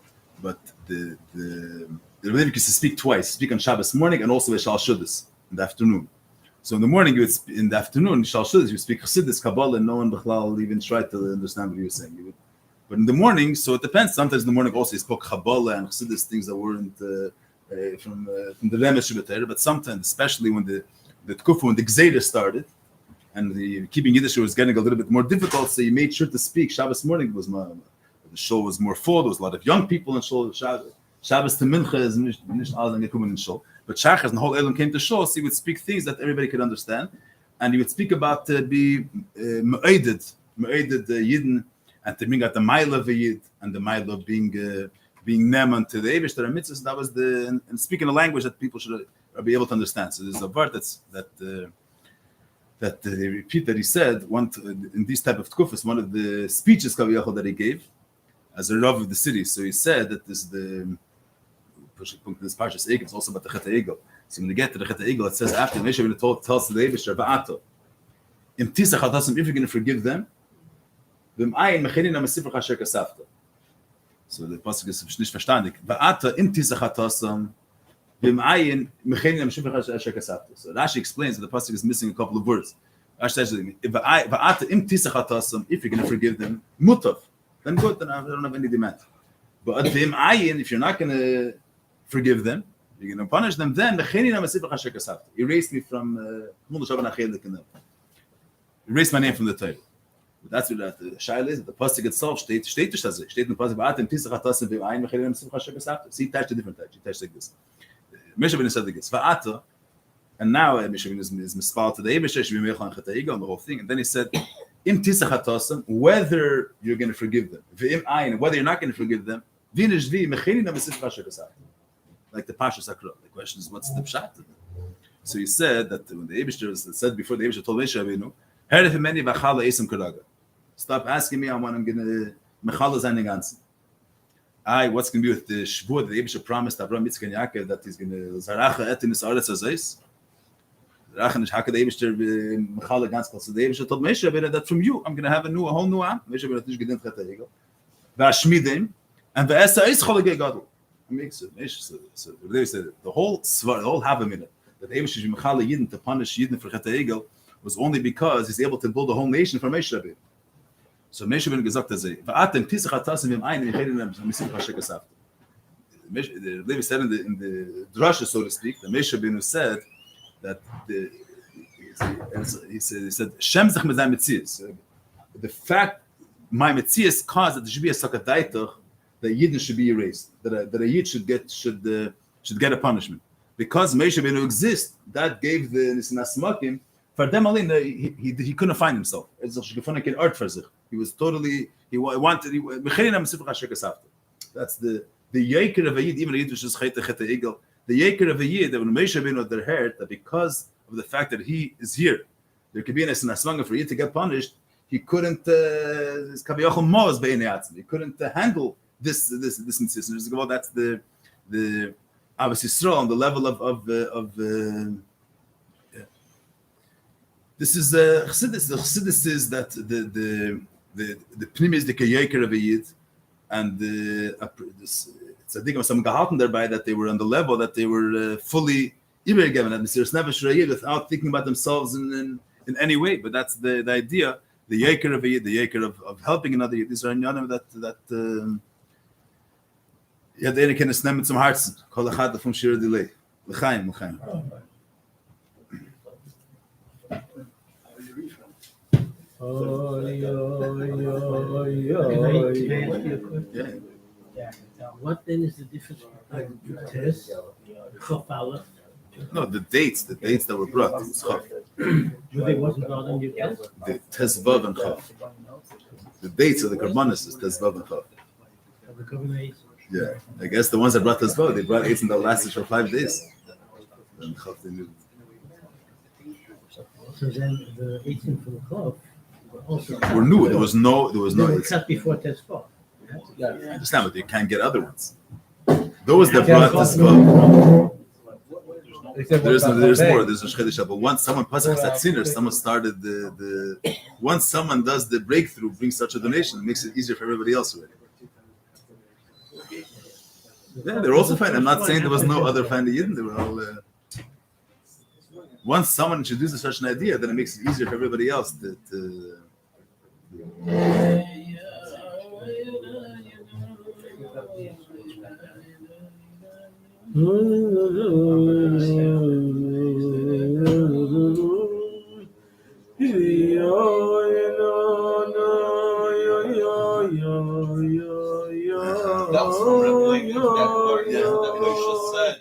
Rebbe used to speak twice, speak on Shabbos morning and also Shal Shuddis in the afternoon. So in the morning, in the afternoon, Shal Shuddis, you speak Chassidus, Kabbalah, and no one Bechlal even tried to understand what he was saying. But in the morning, so it depends. Sometimes in the morning also he spoke Kabbalah and Chassidus, things that weren't from the Remesh Shabbatar. But sometimes, especially when the Tkufa, when the Gzeira started, and the keeping Yiddish was getting a little bit more difficult, so he made sure to speak. Shabbos morning was the show was more full. There was a lot of young people in shul. Shabbos to Mincha is nicht all gekommen in shul. But Shachas and the whole Elam came to shul, so he would speak things that everybody could understand, and he would speak about be me'eded Yidden, and to bring out the mile of a Yid and the mile of being neman to the Eivish that are mitzvahs. That was and speaking a language that people should be able to understand. So there's a word that they repeat that he said in these type of tkufas, one of the speeches that he gave as a Rav of the city. So he said that this Parshas Egel is also about the Chet Egel. So when you get to the Chet Egel, it says after Moshe Rabbeinu tells the Eivisher Ba'ato, Im Tisach Hatasim, if you're going to forgive them, V'im Ayin Mechenina Mesifrach Asher Kasafta. So the pasuk is nicht verstandig. Ba'ato Im Tisach Hatasim, V'im Ayin Mechenina Mesifrach Asher Kasafta. So Rashi explains that the pasuk is missing a couple of words. Rashi says, Ba'ato Im Tisach Hatasim, if you're going to forgive them, Mutav, then good, then I don't have any demand. But V'im Ayin, if you're not going to forgive them, you're going to punish them, then erase me from erase my name from the Torah. That's what the Shaila is. The pasuk itself steht in the pasuk Ba'atim Tisach Hatasim V'Ayin Mechenina Mesifrach Asher Kasafta. See, attached a different touch. He touched like this. Moshe Rabbeinu said like this. Va'ata, and now Moshe Rabbeinu is mispal to the Eivisher should be meichel and Chet Egel and the whole thing. And then he said, Im Tisach Hatasim, whether you're going to forgive them, V'Im Ayin, whether you're not going to forgive them, V'Inish Vi Mechenina Mesifrach Asher Kasafta. Like the Pasha Sakra. The question is, what's the pshat? So he said that when the Eivisher said before the Eivisher told Moshe Rabbeinu, Heref Meni V'Chala Esim Kuraga. Stop asking me on when I'm going to Mechala Zayin Ganzen. What's going to be with the Shvur that the Eivisher promised Abraham, Yitzchak, and Yaakov that he's going to Zaracha Etin Is Aretz Azais? Zaracha Nishhaka the Eivisher Mechala Ganzen. So the Eivisher told Moshe Rabbeinu that from you I'm going to have a whole new am. Moshe Rabbeinu Tish Gedin Chet Egel. V'Ashmidim and V'Esa Eis Cholegei Gadol. So they said the whole Havamina that Eivish should be Mechala Yidden to punish Yidden for Chet Egel was only because he's able to build a whole nation from Moshe Rabbeinu. So Moshe Rabbeinu gesagt that Va'atem Tisach Hatasim V'Im Ayin Mechenina Mesifrach Asher Kasafta. The Levi said in the drasha, so to speak, that Moshe Rabbeinu said that he said Shem Zech Mezay Metzias. The fact my Metzias caused that there should be a sakadaitach that Yidden should be erased, that a Yid should get a punishment. Because Moshe Rabbeinu exists, that gave the Nisna Smakim For them alone, he couldn't find himself. He was totally, he wanted, that's the Yeker of a Yid, even a Yid which is Chayte Egel, the Yeker of a Yid, that when Moshe Rabbeinu had their heart, that because of the fact that he is here, there could be an Asmanga for a Yid to get punished, he couldn't, he couldn't handle this insistence. That's the Abbas Yisrael on the level of this is Chassidus. The Chassidus is that the Pnim is the Yeker of a Yid, and it's a thing of some gehalten thereby that they were on the level that they were fully übergeben at Mesiras Nefesh Rayid without thinking about themselves in any way. But that's the idea. The Yeker of a Yid, the Yeker of helping another Yid. These are none that ja, der eine kann es nehmen zum Herzen. Kol echad vom Shir Delay. L'chaim, l'chaim. What then is the difference between the test, Chof Aleph? No, the dates that were brought. It was Chof. But they wasn't brought in your test? The Tezvav and Chof. The dates of the Karbanis is Tezvav and Chof. The Covenant. Yeah, I guess the ones that brought Tezvav, they brought 8 and that lasted for 5 days. Then Chof they knew. So then the 18 for the Chof also Were new. There was no. They were cut before Tezvav. I understand, but you can't get other ones. Those that brought Tezvav. There's more. There's a shchedisha. But once someone passes that sinner, someone started the. Once someone does the breakthrough, brings such a donation, it makes it easier for everybody else already. Yeah, they're also fine. I'm not saying there was no other fan Yidden. They were all. Once someone introduces such an idea, then it makes it easier for everybody else to That was from Rabbi, that word that Moshe said.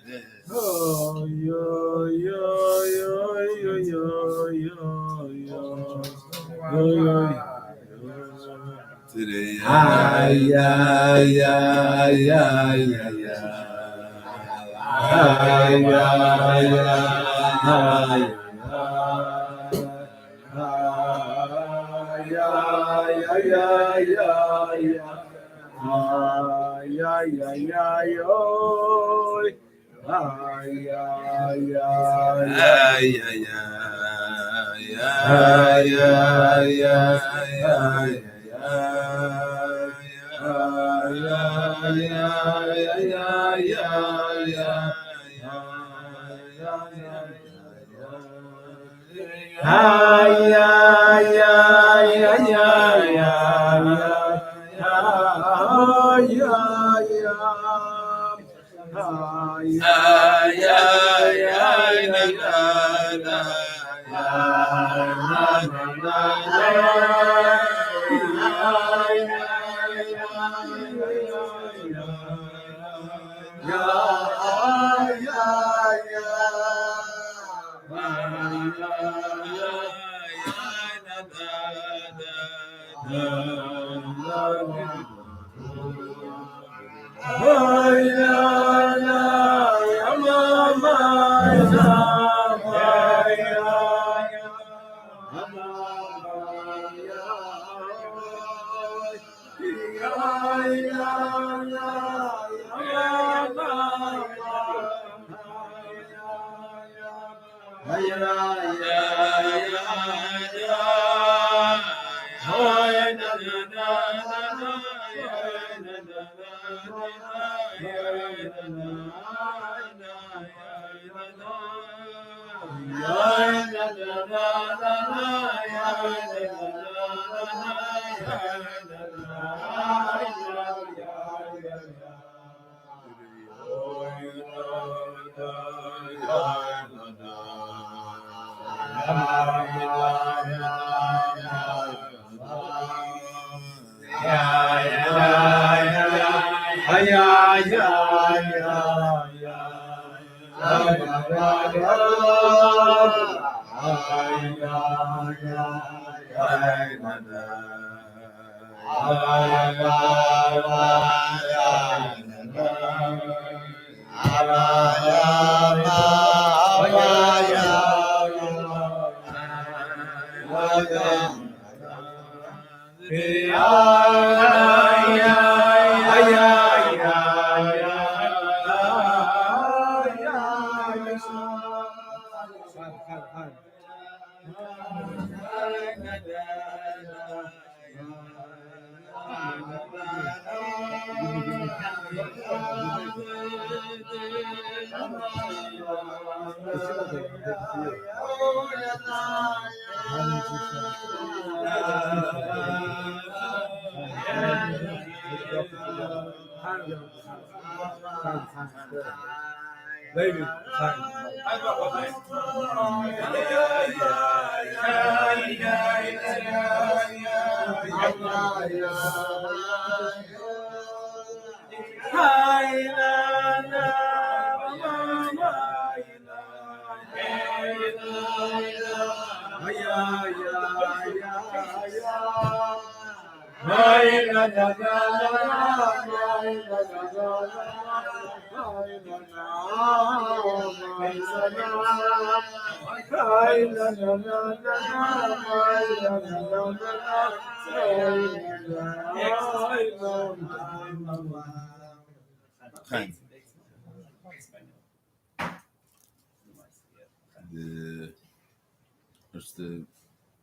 Just to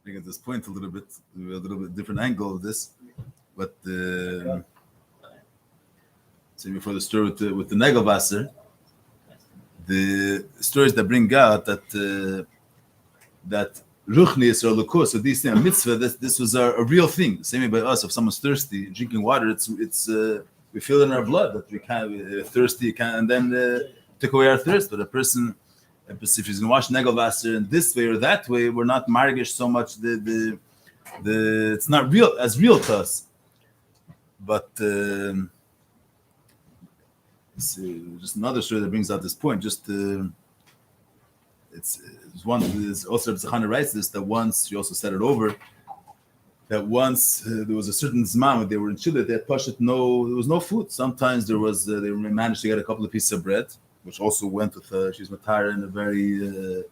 bring at this point a little bit different angle of this, but say before the story with the Negelwasser, the stories that bring out that Ruchnis or Lukus, so these things, mitzvah, this was a real thing. The same way by us, if someone's thirsty, drinking water, it's we feel it in our blood that we can't thirsty, and then took away our thirst. But a person, if he's going to wash Negelwasser in this way or that way, we're not margish so much. The it's not real to us. But just another story that brings out this point. Just it's one. Also, Zechana writes this, that once she also said it over. That once there was a certain zman when they were in Chile, they had there was no food. Sometimes there was they managed to get a couple of pieces of bread, which also went with she's matara in a very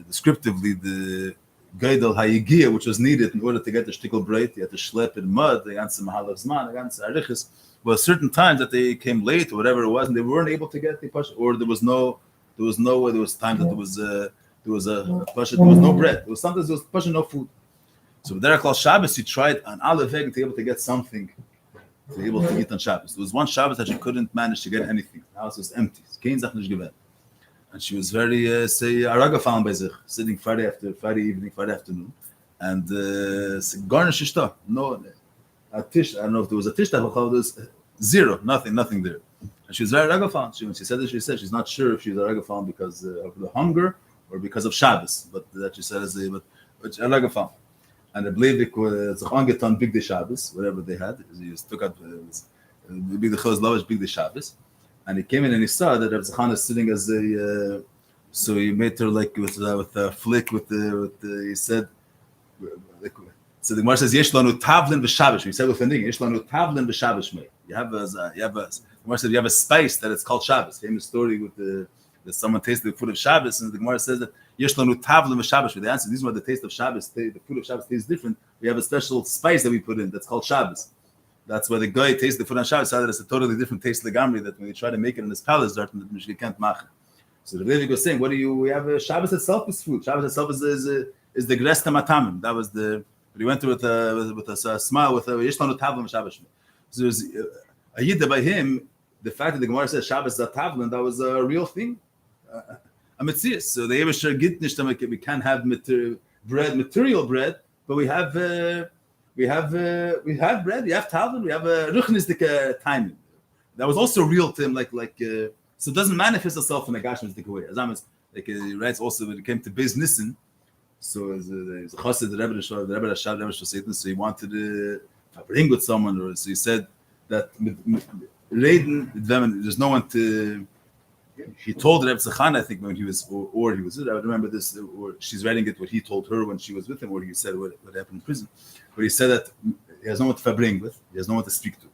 descriptively the Geidel Hayigia, which was needed in order to get the shtickle bread. You had to schlep in mud, the ganze mahalav zman, the ganze arichis. Well, certain times that they came late or whatever it was, and they weren't able to get the pasha, or there was no way. There was time that there was pasha, there was no bread. There was sometimes there was pasha, no food. So with Derek Shabbos, he tried on alle Wegen to be able to get something, to be able to eat on Shabbos. There was one Shabbos that she couldn't manage to get anything. The house was empty. Kein Zach nicht gewählt. And she was very, aragafallen by sich, sitting Friday evening, Friday afternoon, and garnish ishta. No, a tish. I don't know if there was a tish that was zero, nothing there. And she was very aragafallen. When she said this, she said she's not sure if she was aragafallen because of the hunger or because of Shabbos, but that she said but aragafallen. And I believe it was angetan big the Shabbos, whatever they had. He took out big the Chos Lavish big the Shabbos, and he came in and he saw that Reb Zechana is sitting as a. So he made her like with a flick with the he said. So the Gemara says Yesh lanu tavlin v'Shabbos. He said with a thing Yesh lanu tavlin v'Shabbos. You have the Gemara said you have a spice that it's called Shabbos. Famous story with that someone tasted the food of Shabbos, and the Gemara says that Yesh lanu tavlin v'Shabbos. The answer, these are the taste of Shabbos. The food of Shabbos tastes different. We have a special spice that we put in that's called Shabbos. That's why the guy tastes the food on Shabbos. So it's a totally different taste legamri that when you try to make it in his palace, that you can't make. So the Rebbe was saying, we have a Shabbos itself is food. Shabbos itself is the gresta matamim. That was the. But he went through with a smile with Yesh lanu tavlin v'Shabbos. So there's a yidda by him. The fact that the Gemara says Shabbos is a tavlin, that was a real thing. A mitzvah. So the Eibusher git nicht we can't have material bread, but we have bread. We have tavlin. We have a ruchnistic timing. That was also real to him. So it doesn't manifest itself in a gashmistic way. As like he writes also when it came to Beis Nissen. So as a chassid, the Rebbe Rashab, so he wanted to bring with someone, or so he said that there's no one to. he told Reb Zachan, I think, when he was, or he was, I would remember this, or she's writing it, what he told her when she was with him, or he said what happened in prison. But he said that he has no one to Farbrengen with, he has no one to speak to.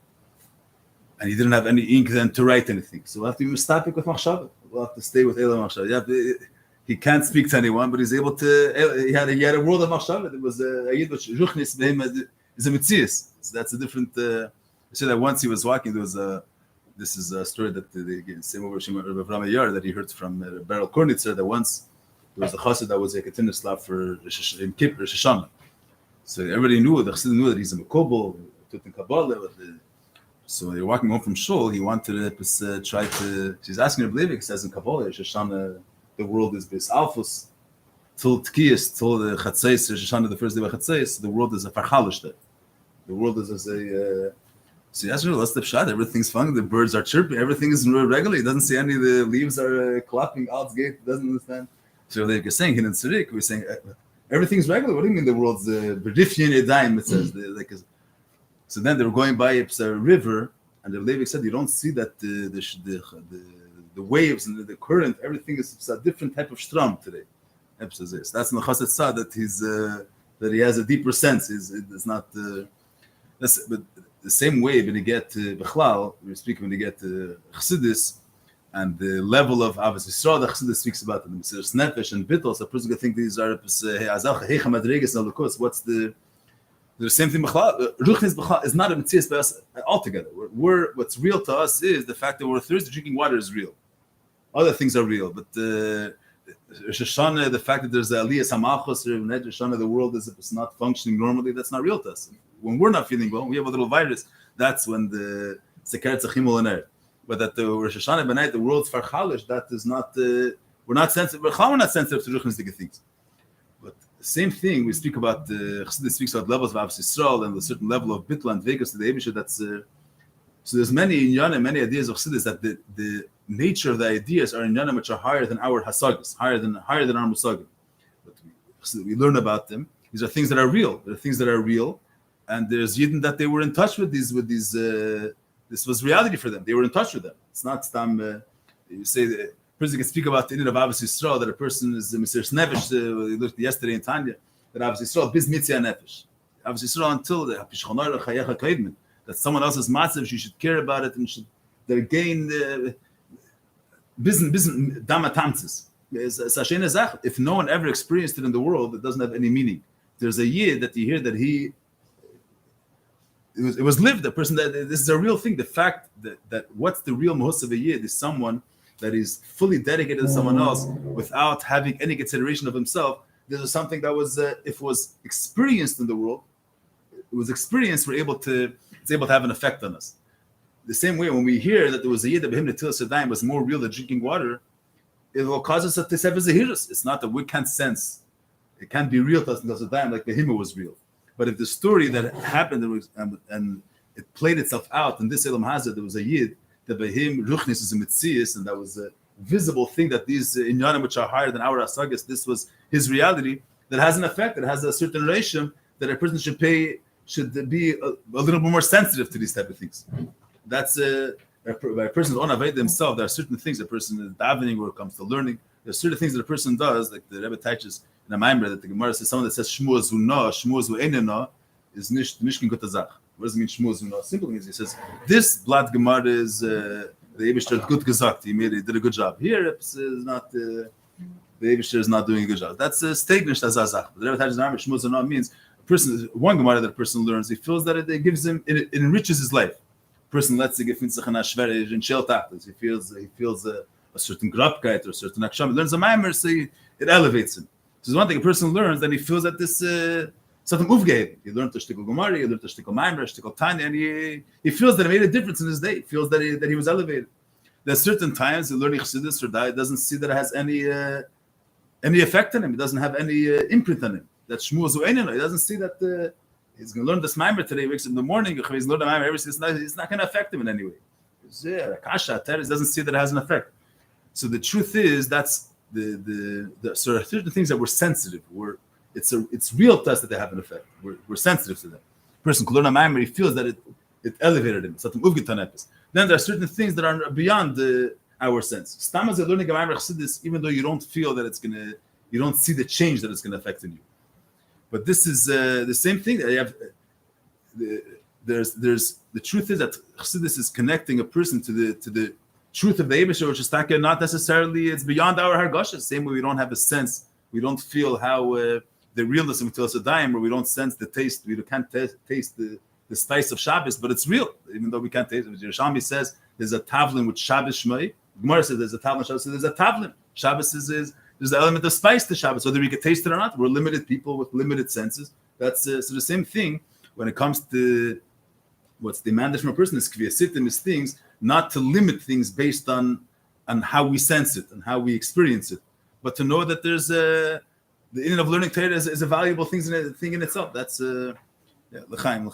And he didn't have any ink then to write anything. So we'll have to be mustapik with machshavah. We'll have to stay with Elam machshavah. He can't speak to anyone, but he's able to, he had a world of machshavah. It was a yid, which ruchnis behem is a mitzias. So that's a different, I said that once he was walking, there was this is a story that the same over Rabbi Yar that he heard from Beryl Kornitzer, that once there was a chassid that was a continuous slav for in Kippur, Rosh Hashanah. So everybody knew, the chassid knew that he's a Mekobel, Tutin Kabbalah. So they're walking home from shul. He wanted to try to. She's asking Rabbi, it says in Kabbalah, Rosh Hashanah, the world is bis alphus till Tkiyas, till the Chatzais, Rosh Hashanah, the first day of Chatzais. The world is a farchalish day. The world is as a. So yes, what's the pshat? Everything's fun. The birds are chirping. Everything is regular. He doesn't see any of the leaves are clapping. Out's gate doesn't understand. So like you're saying, in Tzirik, we're saying everything's regular. What do you mean the world's berdifyin edaim? It says like. So then they were going by a river, and the Levi said, "You don't see that the waves and the current. Everything is a different type of strum today." That's in the Chassid Sa that he has a deeper sense. It's not. But the same way when you get to Bechlal, we speak when you get to Chassidus, and the level of Avos Yisrael that Chassidus speaks about, the Mesiras Nefesh and Bittul. So a person can think these are what's the same thing. Ruchnis Bechlal is not a Metzias by us altogether. What's real to us is the fact that we're thirsty. Drinking water is real. Other things are real, but Rosh Hashanah, the fact that there's the Aliyah Samachos, Rosh Hashanah, the world is not functioning normally, that's not real to us. When we're not feeling well, we have a little virus, that's when the Sekeret Tzachim will enter. But that the Rosh Hashanah B'nai, the world's farchalish, that is not, we're not sensitive, we're not sensitive to ruchnistic things. But the same thing, we speak about, Chassidus speaks about levels of Avos Yisrael and a certain level of Bittul and Vegas to the Eibusher, that's, so there's many inyanim, many ideas of Chassidus that the nature of the ideas are inyanim which are higher than our hasagis, higher than our musagim. But we learn about them. These are things that are real. There are things that are real, and there's yidden that they were in touch with these. This was reality for them. They were in touch with them. It's not stam. You say the person can speak about the inyan of Avos Yisrael, that a person is Mesiras Nefesh. We looked yesterday in Tanya that Avos Yisrael bis mitzia nefesh. Avos Yisrael until the Hapishchonar Chayecha Kaidman, that someone else's matzav, you should care about it and should gain. Business damatamtzis. If no one ever experienced it in the world, it doesn't have any meaning. There's a yid that you hear that it was lived. The person that this is a real thing. The fact that what's the real mahus of a yid is someone that is fully dedicated to someone else without having any consideration of himself. This is something that was if it was experienced in the world, it was experienced. It's able to have an effect on us. The same way, when we hear that there was a yid of him that Netilas Yadayim was more real than drinking water, it will cause us to have a zahirus. It's not that we can't sense. It can't be real to us Netilas Yadayim like the Hima was real. But if the story that happened and it played itself out in this Elam Hazard, there was a yid that by him ruchnis is a mitzias, and that was a visible thing that these inyanim which are higher than our asagas, this was his reality that has an effect. That has a certain relation that a person should be a little bit more sensitive to these type of things. That's by a person's own avodah himself. There are certain things a person is davening when it comes to learning. There are certain things that a person does, like the Rebbe teaches in a Maimer that the Gemara says someone that says Shmu Zuna, Shmu Zu Einena is Nishkin Gutazach. What does it mean Shmu Zuna? Simple means he says this blood Gemara is the Eibusher good gesagt. He did a good job. Here it's not the Eibusher is not doing a good job. That's a Stegnish Tazazach. The Rebbe teaches in Maimer Shmu Zuna means one Gemara that a person learns. He feels that it gives him, it enriches his life. Person lets sich in sich in Sheltachtas. He feels a certain grabkeit or a certain aksham. He learns a maimer, so it elevates him. So there's one thing a person learns, then he feels that this something movgave. He learned to shtickle Gemara, he learned to shtickle maimer, shtickle Tanya, and he feels that it made a difference in his day. He feels that he was elevated. There's certain times the learning chassidus or die doesn't see that it has any effect on him. It doesn't have any imprint on him. That's Shmuel Zu'enin. He doesn't see that. He's going to learn this Maimer today. He wakes up in the morning. He's learning the Maimer. It's not going to affect him in any way. Kasha, Teres doesn't see that it has an effect. So the truth is that's the so there are certain things that we're sensitive. It's real to us that they have an effect. We're sensitive to them. Person could learn a Maimer. He feels that it elevated him. Then there are certain things that are beyond our sense. Stam as a learning of Chassidus, even though you don't feel that you don't see the change that it's gonna affect in you. But this is the same thing that you have. There's the truth is that Chassidus is connecting a person to the truth of the Eibusher, which is not necessarily, it's beyond our hargashas. Same way we don't have a sense, we don't feel how the realness of Matilas Adayim, or we don't sense the taste, we can't taste the spice of Shabbos, but it's real, even though we can't taste it. Yerushalmi says there's a tavlin with Shabbos Shmei. Gemara says there's a tavlin Shabbos, so there's a tavlin. Shabbos is there's an element of spice to Shabbos, whether we can taste it or not. We're limited people with limited senses. That's so the same thing when it comes to what's demanded from a person is kviyasitim, is things, not to limit things based on how we sense it and how we experience it, but to know that there's the in of learning Torah is a valuable thing in itself. That's l'chaim.